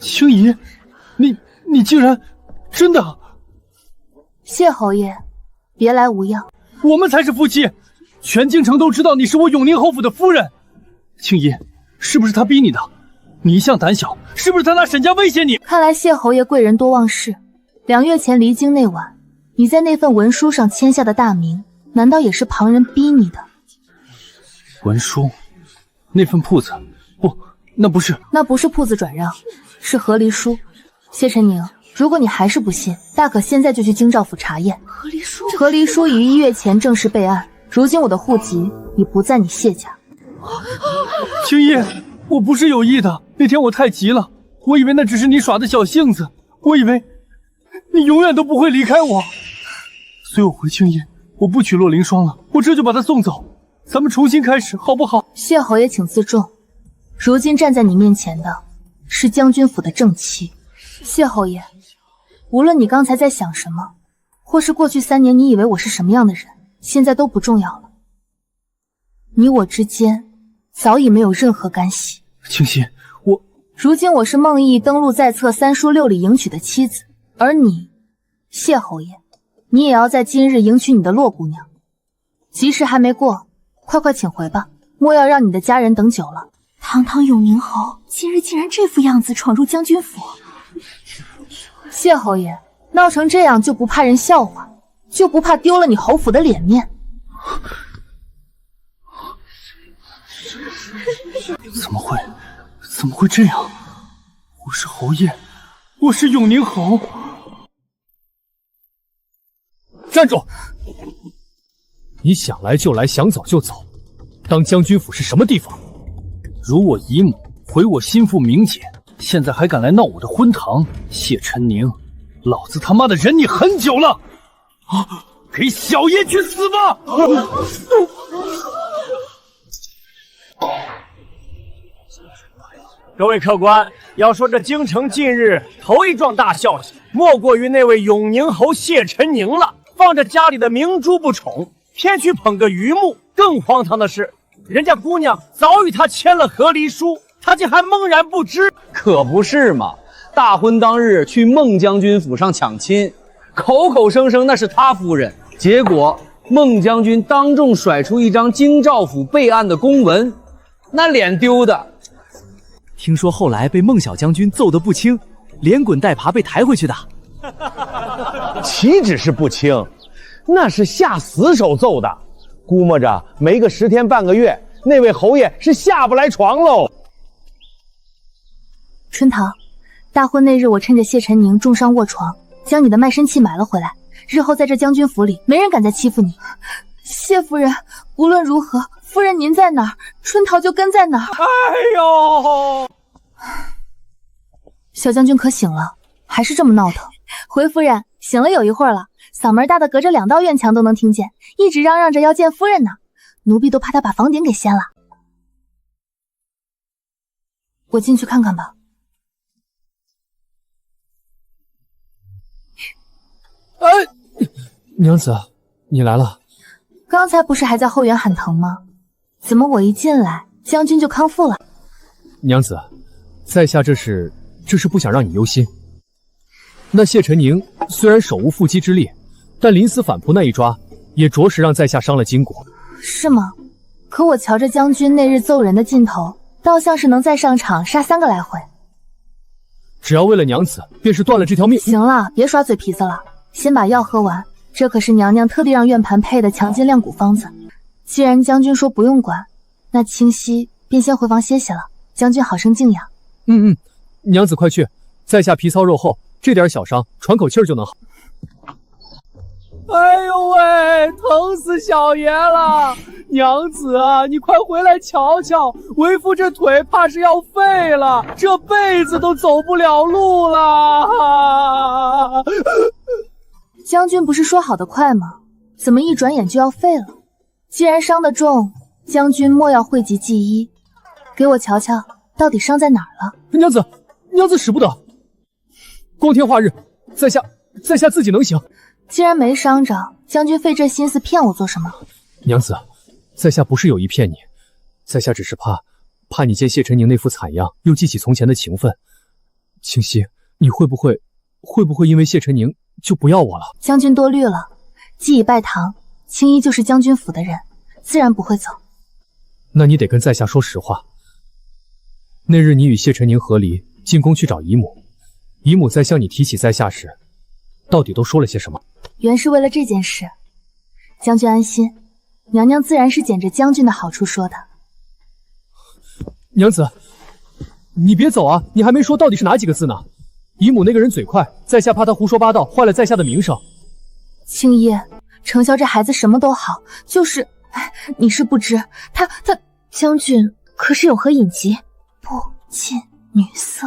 青怡，你竟然真的？
谢侯爷，别来无恙。
我们才是夫妻，全京城都知道你是我永宁侯府的夫人。青怡，是不是他逼你的？你一向胆小，是不是他拿沈家威胁你？
看来谢侯爷贵人多忘事。2月前离京那晚，你在那份文书上签下的大名，难道也是旁人逼你的？
文书，那份铺子，不，那不是
铺子转让，是和离书。谢晨宁，如果你还是不信，大可现在就去京兆府查验。和离书已于1月前正式备案，如今我的户籍已不在你谢家。
青衣，我不是有意的，那天我太急了，我以为那只是你耍的小性子，我以为你永远都不会离开我，所以我回青衣，我不娶洛凌霜了，我这就把她送走，咱们重新开始，好不好？
谢侯爷请自重，如今站在你面前的是将军府的正妻。谢侯爷，无论你刚才在想什么，或是过去3年你以为我是什么样的人，现在都不重要了。你我之间早已没有任何干系。
青溪，
如今我是孟毅登录在册3书6里迎娶的妻子，而你，谢侯爷，你也要在今日迎娶你的洛姑娘。吉时还没过，快请回吧，莫要让你的家人等久了。
堂堂永宁侯，今日竟然这副样子闯入将军府。
谢侯爷，闹成这样就不怕人笑话，就不怕丢了你侯府的脸面？
怎么会这样？我是侯爷，我是永宁侯。
站住！你想来就来，想走就走，当将军府是什么地方？
如我姨母，毁我心腹明姐，现在还敢来闹我的婚堂？谢晨宁，老子他妈的忍你很久了！啊！给小爷去死吧！
各位客官，要说这京城近日头一桩大消息，莫过于那位永宁侯谢晨宁了。放着家里的明珠不宠，偏去捧个榆木。更荒唐的是，人家姑娘早与他签了和离书，他竟还懵然不知。
可不是嘛！大婚当日去孟将军府上抢亲，口口声声那是他夫人，结果孟将军当众甩出一张京兆府备案的公文，那脸丢的。
听说后来被孟小将军揍得不轻，连滚带爬被抬回去的。
岂止是不轻，那是下死手揍的，估摸着没个10天半个月，那位侯爷是下不来床喽。
春桃，大婚那日我趁着谢晨宁重伤卧床，将你的卖身契买了回来，日后在这将军府里，没人敢再欺负你。谢夫人，无论如何，夫人您在哪儿，春桃就跟在哪儿。
哎呦，
小将军可醒了？还是这么闹腾？回夫人，醒了有一会儿了，嗓门大的隔着2道院墙都能听见，一直嚷嚷着要见夫人呢。奴婢都怕他把房顶给掀了。我进去看看吧。
娘子，你来了。
刚才不是还在后园喊疼吗？怎么我一进来，将军就康复了？
娘子，在下这是不想让你忧心。那谢晨宁虽然手无缚鸡之力，但临死反扑那一抓，也着实让在下伤了筋骨。
是吗？可我瞧着将军那日揍人的劲头，倒像是能再上场杀3个来回。
只要为了娘子，便是断了这条命。
行了，别耍嘴皮子了，先把药喝完。这可是娘娘特地让院盘配的强筋亮骨方子。既然将军说不用管，那清溪便先回房歇歇了，将军好生静养。
娘子快去，在下皮糙肉厚，这点小伤喘口气儿就能好。
哎呦喂，疼死小爷了！娘子啊，你快回来瞧瞧，为夫这腿怕是要废了，这辈子都走不了路了。
将军不是说好的快吗？怎么一转眼就要废了？既然伤得重，将军莫要讳疾忌医，给我瞧瞧到底伤在哪儿了。
娘子使不得，光天化日，在下自己能行。
既然没伤着，将军费这心思骗我做什么？
娘子，在下不是有意骗你，在下只是怕你见谢晨宁那副惨样，又记起从前的情分。清溪，你会不会因为谢晨宁就不要我了？
将军多虑了，既已拜堂，青衣就是将军府的人，自然不会走。
那你得跟在下说实话。那日你与谢晨宁和离，进宫去找姨母，姨母在向你提起在下时，到底都说了些什么？
原是为了这件事。将军安心，娘娘自然是捡着将军的好处说的。
娘子，你别走啊，你还没说到底是哪几个字呢？姨母那个人嘴快，在下怕她胡说八道，坏了在下的名声。
青衣，程潇这孩子什么都好，就是你是不知，他将军可是有何隐疾？不近女色。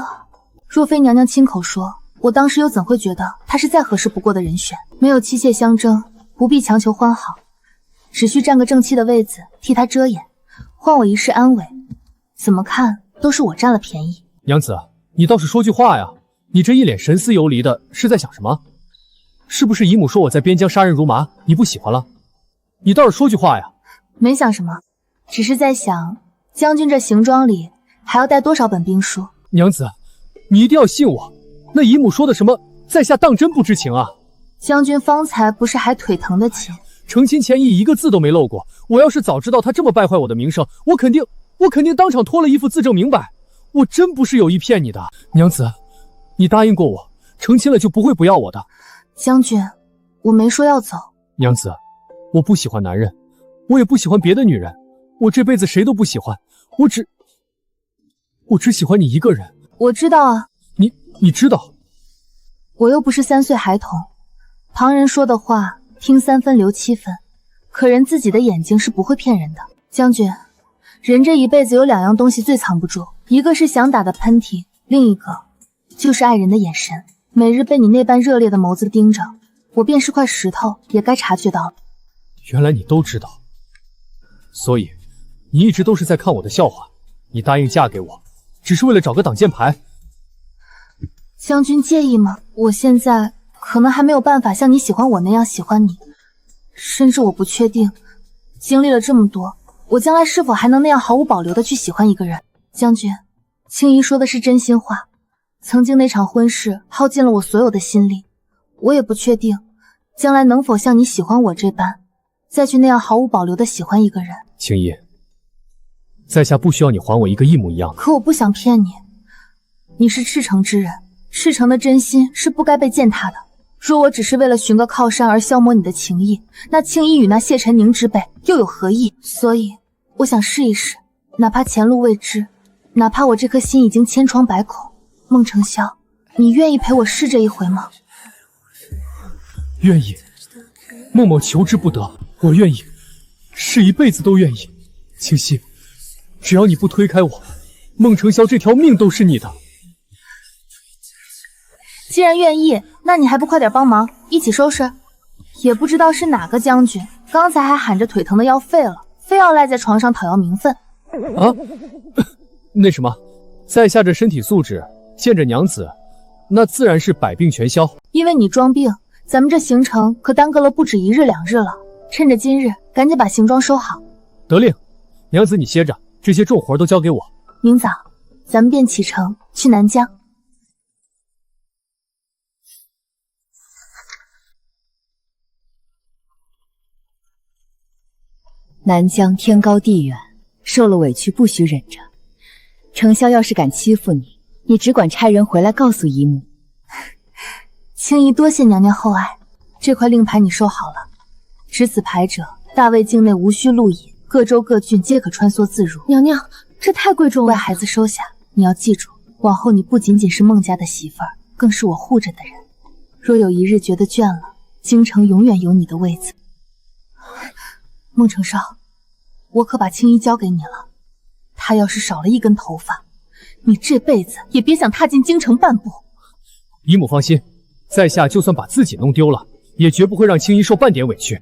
若非娘娘亲口说，我当时又怎会觉得他是再合适不过的人选？没有妻妾相争，不必强求欢好，只需占个正妻的位子，替他遮掩，换我一世安稳。怎么看都是我占了便宜。
娘子，你倒是说句话呀！你这一脸神思游离的，是在想什么？是不是姨母说我在边疆杀人如麻，你不喜欢了？你倒是说句话呀！
没想什么，只是在想将军这行装里还要带多少本兵书。
娘子，你一定要信我，那姨母说的什么，在下当真不知情啊！
将军方才不是还腿疼得起？
成亲前一个字都没漏过。我要是早知道他这么败坏我的名声，我肯定当场脱了衣服自证明白。我真不是有意骗你的，娘子，你答应过我，成亲了就不会不要我的。
将军，我没说要走。
娘子，我不喜欢男人，我也不喜欢别的女人，我这辈子谁都不喜欢，我只喜欢你一个人。
我知道啊。
你知道？
我又不是3岁孩童，旁人说的话听3分留7分，可人自己的眼睛是不会骗人的。将军，人这一辈子有2样东西最藏不住，一个是想打的喷嚏，另一个就是爱人的眼神。每日被你那般热烈的眸子盯着，我便是块石头也该察觉到了。
原来你都知道，所以你一直都是在看我的笑话。你答应嫁给我，只是为了找个挡箭牌。
将军介意吗？我现在可能还没有办法像你喜欢我那样喜欢你，甚至我不确定，经历了这么多，我将来是否还能那样毫无保留的去喜欢一个人。将军，青衣说的是真心话，曾经那场婚事耗尽了我所有的心力，我也不确定将来能否像你喜欢我这般，再去那样毫无保留的喜欢一个人。
青衣，在下不需要你还我一个一模一样的。
可我不想骗你，你是赤诚之人，赤诚的真心是不该被践踏的。若我只是为了寻个靠山而消磨你的情谊，那青衣与那谢晨宁之辈又有何意？所以我想试一试，哪怕前路未知，哪怕我这颗心已经千疮百孔。孟承霄，你愿意陪我试这一回吗？
愿意，默默求之不得，我愿意，是一辈子都愿意。清溪，只要你不推开我，孟承霄这条命都是你的。
既然愿意，那你还不快点帮忙，一起收拾？也不知道是哪个将军，刚才还喊着腿疼的要废了，非要赖在床上讨要名分。
啊，那什么，在下这身体素质，见着娘子，那自然是百病全消。
因为你装病，咱们这行程可耽搁了不止1日2日了。趁着今日，赶紧把行装收好。
得令，娘子你歇着，这些重活都交给我。
明早，咱们便启程去南疆。
南疆天高地远，受了委屈不许忍着。程潇要是敢欺负你，你只管差人回来告诉姨母。
青衣多谢娘娘厚爱，这块令牌你收好了。持此牌者，大魏境内无需路引，各州各郡皆可穿梭自如。
娘娘，这太贵重了。
乖孩子收下，你要记住，往后你不仅仅是孟家的媳妇儿，更是我护着的人。若有一日觉得倦了，京城永远有你的位子。孟承少，我可把青衣交给你了。她要是少了一根头发，你这辈子也别想踏进京城半步。
姨母放心，在下就算把自己弄丢了，也绝不会让青衣受半点委屈。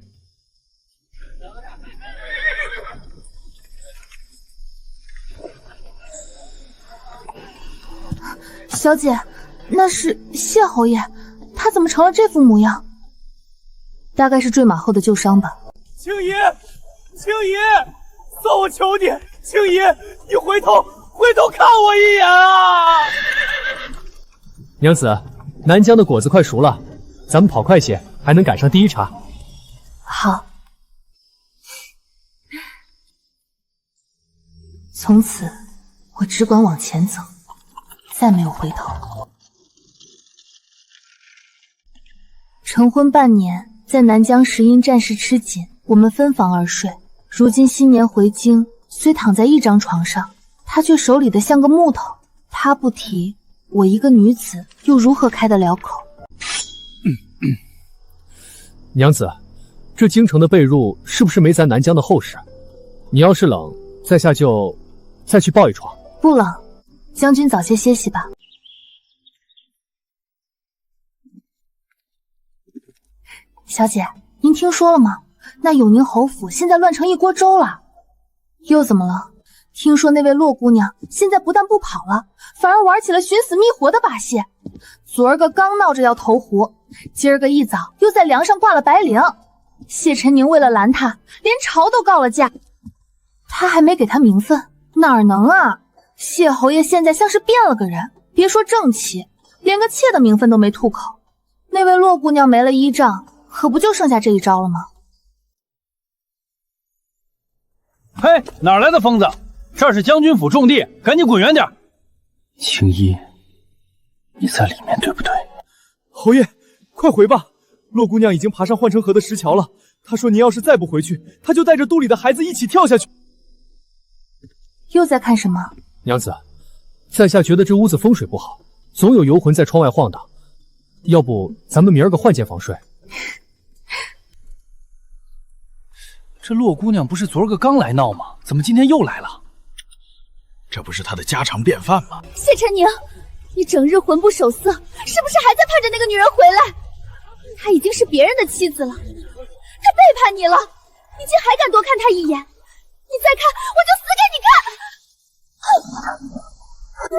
小姐，那是谢侯爷，他怎么成了这副模样？大概是坠马后的旧伤吧。
青衣，青衣，算我求你，青衣，你回头看我一眼啊！
娘子，南疆的果子快熟了，咱们跑快些，还能赶上第一茬。
好。从此，我只管往前走，再没有回头。成婚半年，在南疆时因战事吃紧，我们分房而睡。如今新年回京，虽躺在一张床上，他却手里的像个木头。他不提，我一个女子又如何开得了口？
娘子，这京城的被褥是不是没咱南疆的厚实？你要是冷，在下就再去抱一床。
不冷，将军早些歇息吧。小姐，您听说了吗？那永宁侯府现在乱成一锅粥了。又怎么了？听说那位洛姑娘现在不但不跑了，反而玩起了寻死觅活的把戏。昨儿个刚闹着要投湖，今儿个一早又在梁上挂了白绫。谢晨宁为了拦他，连朝都告了假。他还没给他名分，哪儿能啊？谢侯爷现在像是变了个人，别说正妻，连个妾的名分都没吐口。那位洛姑娘没了依仗，可不就剩下这一招了吗？
嘿，哪来的疯子？这是将军府重地，赶紧滚远点！青衣，你在里面对不对？
侯爷，快回吧！洛姑娘已经爬上换城河的石桥了。她说您要是再不回去，她就带着肚里的孩子一起跳下去。
又在看什么？
娘子，在下觉得这屋子风水不好，总有游魂在窗外晃荡。要不咱们明儿个换间房睡？
这洛姑娘不是昨儿个刚来闹吗？怎么今天又来了？
这不是她的家常便饭吗？
谢晨宁，你整日魂不守舍，是不是还在盼着那个女人回来？她已经是别人的妻子了，她背叛你了，你竟还敢多看她一眼？你再看，我就死给你看！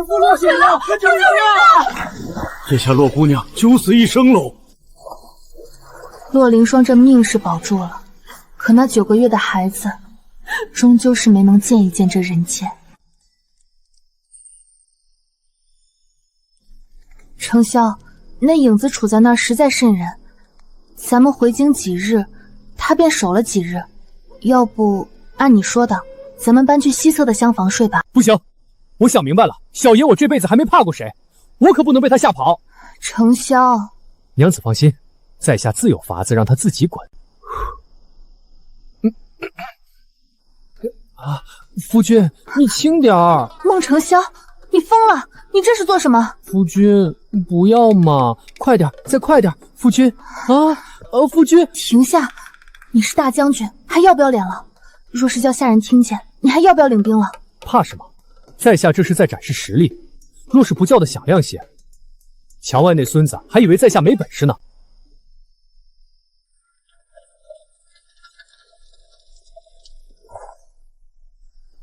不落血了，救命啊！
这下洛姑娘九死一生喽。
洛凌霜这命是保住了，可那9个月的孩子，终究是没能见一见这人间。程潇，那影子处在那儿实在瘆人，咱们回京几日，他便守了几日。要不按你说的，咱们搬去西侧的厢房睡吧。
不行，我想明白了，小爷我这辈子还没怕过谁，我可不能被他吓跑。
程潇，
娘子放心，在下自有法子让他自己滚。夫君，你轻点儿。
孟程潇，你疯了？你这是做什么？
夫君，不要嘛，快点，再快点，夫君夫君，
停下！你是大将军，还要不要脸了？若是叫下人听见，你还要不要领兵了？
怕什么？在下这是在展示实力，若是不叫的响亮些，墙外那孙子还以为在下没本事呢。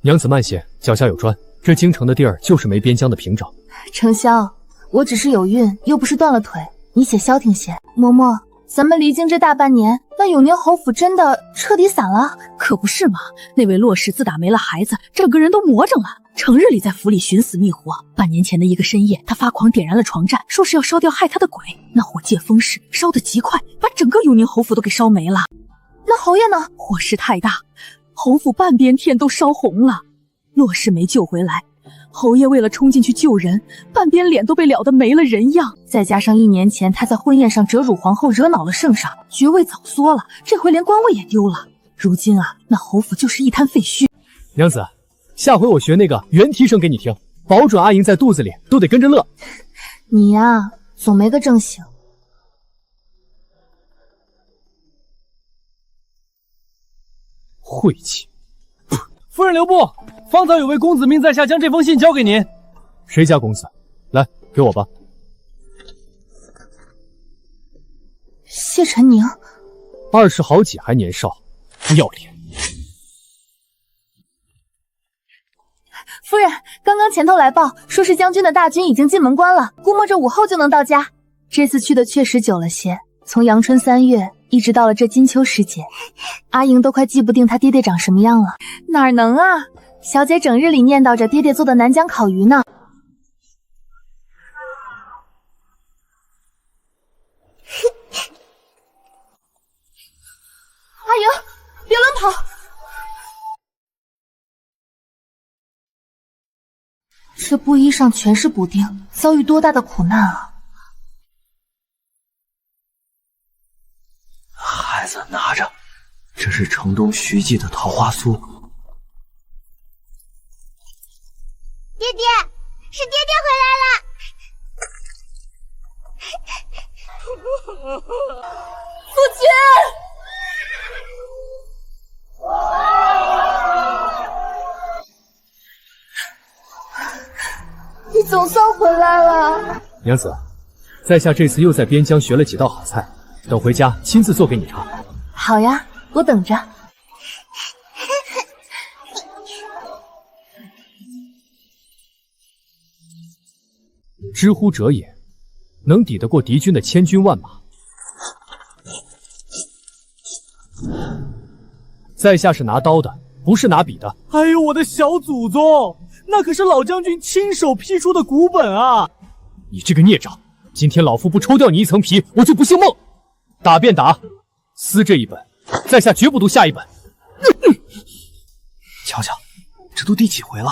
娘子慢些，脚下有砖。这京城的地儿就是没边疆的屏障。
程潇，我只是有孕，又不是断了腿，你且消停些。嬷嬷，咱们离京这大半年，那永宁侯府真的彻底散了？
可不是嘛，那位洛氏自打没了孩子，整个人都魔怔了，成日里在府里寻死觅活。半年前的一个深夜，他发狂点燃了床战，说是要烧掉害他的鬼。那火借风势，烧得极快，把整个永宁侯府都给烧没了。
那侯爷呢？
火势太大，侯府半边天都烧红了。洛氏没救回来，侯爷为了冲进去救人，半边脸都被燎得没了人样。
再加上1年前他在婚宴上折辱皇后，惹恼了圣上，爵位早缩了，这回连官位也丢了。如今啊，那侯府就是一滩废墟。
娘子，下回我学那个原啼声给你听，保准阿莹在肚子里都得跟着乐。
你呀，总没个正形。
晦气！
夫人留步，方才有位公子命在下将这封信交给您。
谁家公子？来，给我吧。
谢晨宁
，20好几还年少，不要脸！
夫人，刚刚前头来报，说是将军的大军已经进门关了，估摸着午后就能到家。这次去的确实久了些，从阳春3月一直到了这金秋时节，阿莹都快记不定她爹爹长什么样了。哪能啊，小姐整日里念叨着爹爹做的南疆烤鱼呢。阿莹，别乱跑！这布衣上全是补丁，遭遇多大的苦难啊！
孩子拿着，这是城东徐记的桃花酥。
爹爹，是爹爹回来了！
夫君，你总算回来了。
娘子，在下这次又在边疆学了几道好菜，等回家亲自做给你尝。
好呀，我等着。
知乎者也，能抵得过敌军的千军万马。在下是拿刀的，不是拿笔的。
哎呦，我的小祖宗，那可是老将军亲手批出的古本啊！
你这个孽障，今天老夫不抽掉你一层皮，我就不姓孟。打便打，撕这一本，在下绝不读下一本。
瞧瞧，这都第几回了？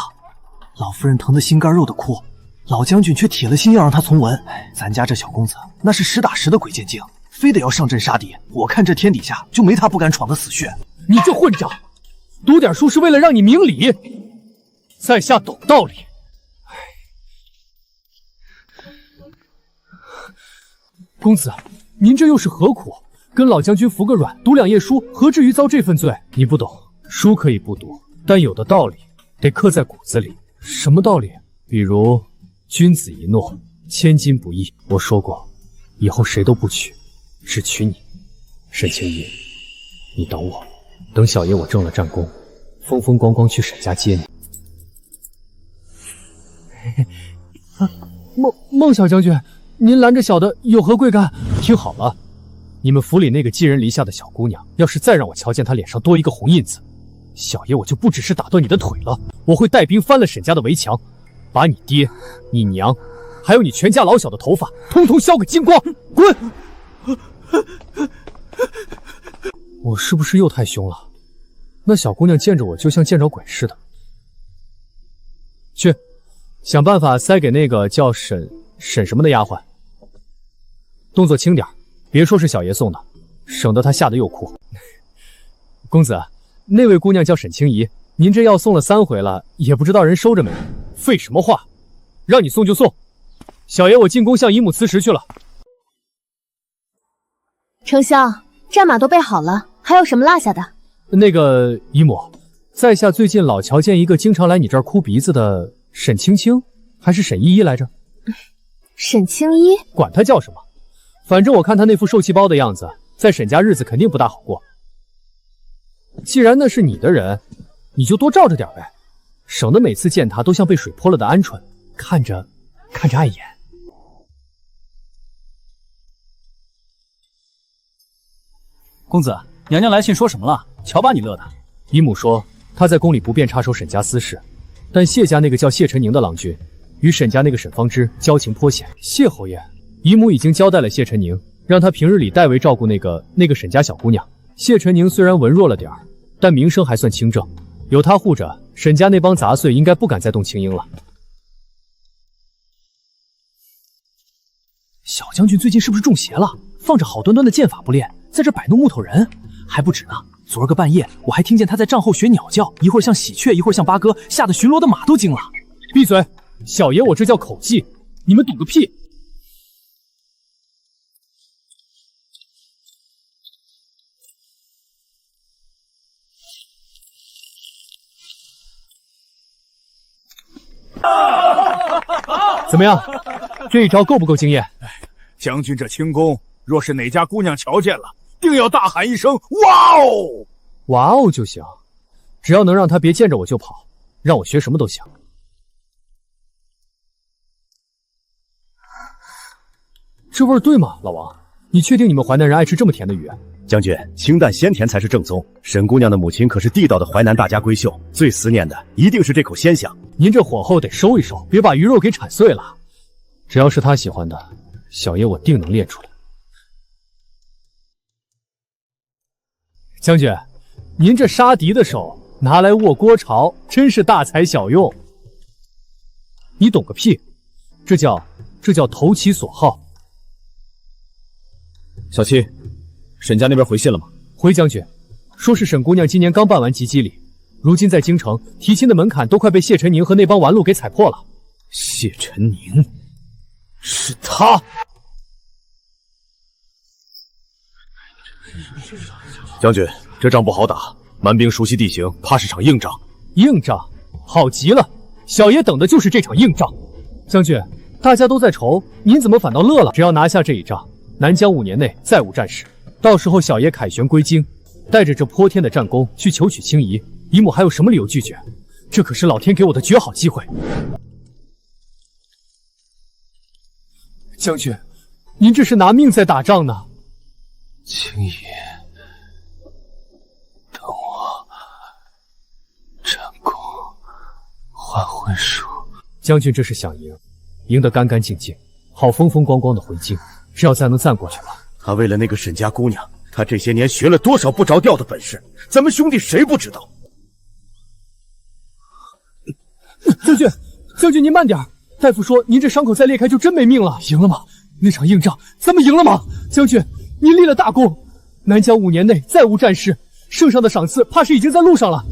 老夫人疼得心肝肉的哭，老将军却铁了心要让他从文。咱家这小公子那是实打实的鬼见精，非得要上阵杀敌。我看这天底下就没他不敢闯的死穴。
你这混账，读点书是为了让你明理，在下懂道理。公子，您这又是何苦？跟老将军服个软，读2页书，何至于遭这份罪？你不懂，书可以不读，但有的道理得刻在骨子里。什么道理？比如君子一诺，千金不易。我说过，以后谁都不娶，只娶你。沈清逸，你等我，等小爷我正了战功，风风光光去沈家接你。孟小将军，您拦着小的有何贵干？听好了，你们府里那个寄人篱下的小姑娘，要是再让我瞧见她脸上多一个红印子，小爷我就不只是打断你的腿了，我会带兵翻了沈家的围墙，把你爹、你娘，还有你全家老小的头发，通通削个精光，滚！我是不是又太凶了？那小姑娘见着我就像见着鬼似的。去，想办法塞给那个叫沈什么的丫鬟，动作轻点，别说是小爷送的，省得她吓得又哭。公子，那位姑娘叫沈清怡，您这药送了3回了，也不知道人收着没？废什么话，让你送就送。小爷我进宫向姨母辞职去了。
丞相，战马都备好了，还有什么落下的？
那个姨母，在下最近老瞧见一个经常来你这儿哭鼻子的沈青青，还是沈依依来着？
沈青衣，
管她叫什么，反正我看她那副受气包的样子，在沈家日子肯定不大好过。既然那是你的人，你就多照着点呗，省得每次见她都像被水泼了的鹌鹑，看着碍眼。
公子，娘娘来信说什么了？瞧把你乐的。
姨母说她在宫里不便插手沈家私事，但谢家那个叫谢晨宁的郎君与沈家那个沈方之交情颇浅。谢侯爷，姨母已经交代了谢晨宁，让他平日里代为照顾那个沈家小姑娘。谢晨宁虽然文弱了点儿，但名声还算清正，有他护着，沈家那帮杂碎应该不敢再动青樱了。小将军最近是不是中邪了？放着好端端的剑法不练，在这摆弄木头人，还不止呢。昨儿个半夜，我还听见他在帐后学鸟叫，一会儿像喜鹊，一会儿像八哥，吓得巡逻的马都惊了。闭嘴！小爷我这叫口技，你们懂个屁！怎么样？这一招够不够惊艳？
将军这轻功，若是哪家姑娘瞧见了，定要大喊一声“哇哦”！
哇哦就行，只要能让他别见着我就跑，让我学什么都行。这味儿对吗，老王？你确定你们淮南人爱吃这么甜的鱼？
将军，清淡鲜甜才是正宗。沈姑娘的母亲可是地道的淮南大家闺秀，最思念的一定是这口鲜香。
您这火候得收一收，别把鱼肉给铲碎了。只要是他喜欢的，小爷我定能练出来。将军，您这杀敌的手拿来握锅勺，真是大材小用。你懂个屁！这叫投其所好。
小七，沈家那边回信了吗？
回将军，说是沈姑娘今年刚办完及笄礼，如今在京城提亲的门槛都快被谢晨宁和那帮玩路给踩破了。
谢晨宁，是他！将军，这仗不好打，蛮兵熟悉地形，怕是场硬仗。
硬仗，好极了！小爷等的就是这场硬仗。将军，大家都在愁，您怎么反倒乐了？只要拿下这一仗，南疆5年内再无战事，到时候小爷凯旋归京，带着这泼天的战功去求娶青怡，姨母还有什么理由拒绝？这可是老天给我的绝好机会。将军，您这是拿命在打仗呢。
青怡，等我战功换婚书。
将军这是想赢，赢得干干净净，好风风光光的回京。只要再能暂过去吧。
他为了那个沈家姑娘，他这些年学了多少不着调的本事，咱们兄弟谁不知道？
将军您慢点，大夫说您这伤口再裂开就真没命了。赢了吗？那场硬仗咱们赢了吗？将军您立了大功，南疆5年内再无战事，圣上的赏赐怕是已经在路上了。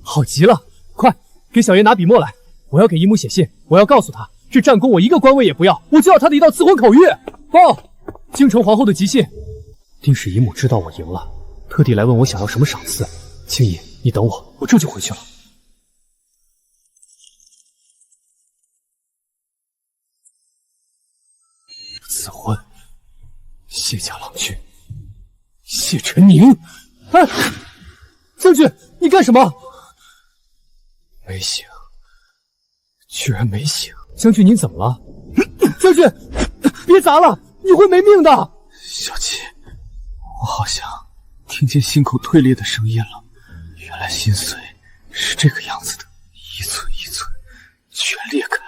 好极了，快给小爷拿笔墨来，我要给姨母写信，我要告诉她，这战功我一个官位也不要，我就要她的一道赐婚口谕。报京城皇后的急信，定是姨母知道我赢了，特地来问我想要什么赏赐。青怡，你等我，我这就回去了。赐婚，谢家郎君，谢晨宁。哎，将军，你干什么？没醒，居然没醒！将军，您怎么了？将军，别砸了，你会没命的！
小七，我好像听见心口退裂的声音了。原来心碎是这个样子的，一寸一寸全裂开了。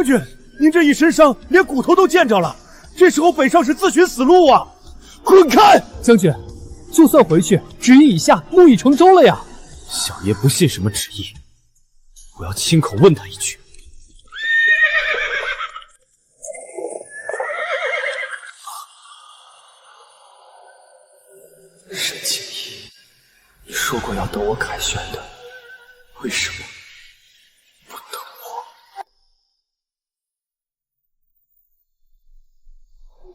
军，您这一身伤，连骨头都见着了，这时候北上是自寻死路啊！滚开！
将军，就算回去，旨意已下，木已成舟了呀。
小爷不信什么旨意，我要亲口问他一句。
沈清逸，你说过要等我凯旋的，为什么不等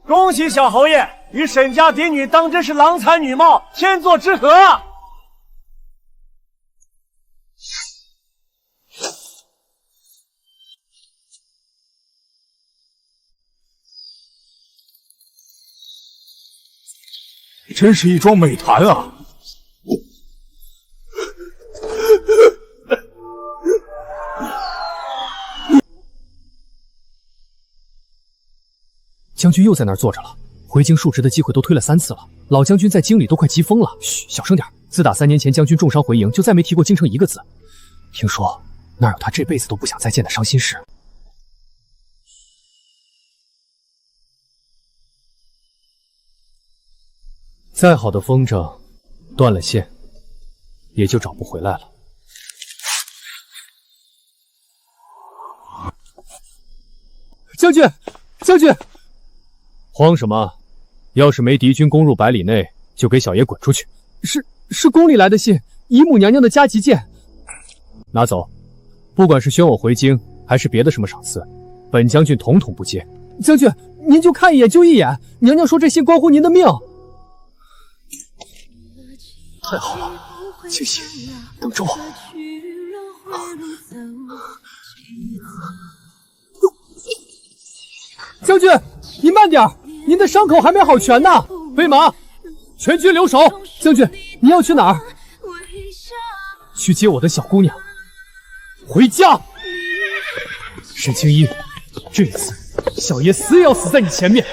我？
恭喜小侯爷与沈家嫡女当真是郎才女貌，天作之合。
真是一桩美谈啊！
将军又在那儿坐着了，回京述职的机会都推了3次了。老将军在京里都快急疯了。嘘，小声点。自打3年前将军重伤回营，就再没提过京城一个字。听说那儿有他这辈子都不想再见的伤心事。再好的风筝，断了线，也就找不回来了。将军，将军，慌什么？要是没敌军攻入100里内，就给小爷滚出去。是宫里来的信，姨母娘娘的加急件，拿走。不管是宣我回京，还是别的什么赏赐，本将军统统不接。将军，您就看一眼就一眼，娘娘说这信关乎您的命。太好了，清溪，等着我。将军，您慢点，您的伤口还没好全呢。备马，全军留守。将军，您要去哪儿？去接我的小姑娘，回家。沈清一，这次小爷死也要死在你前面。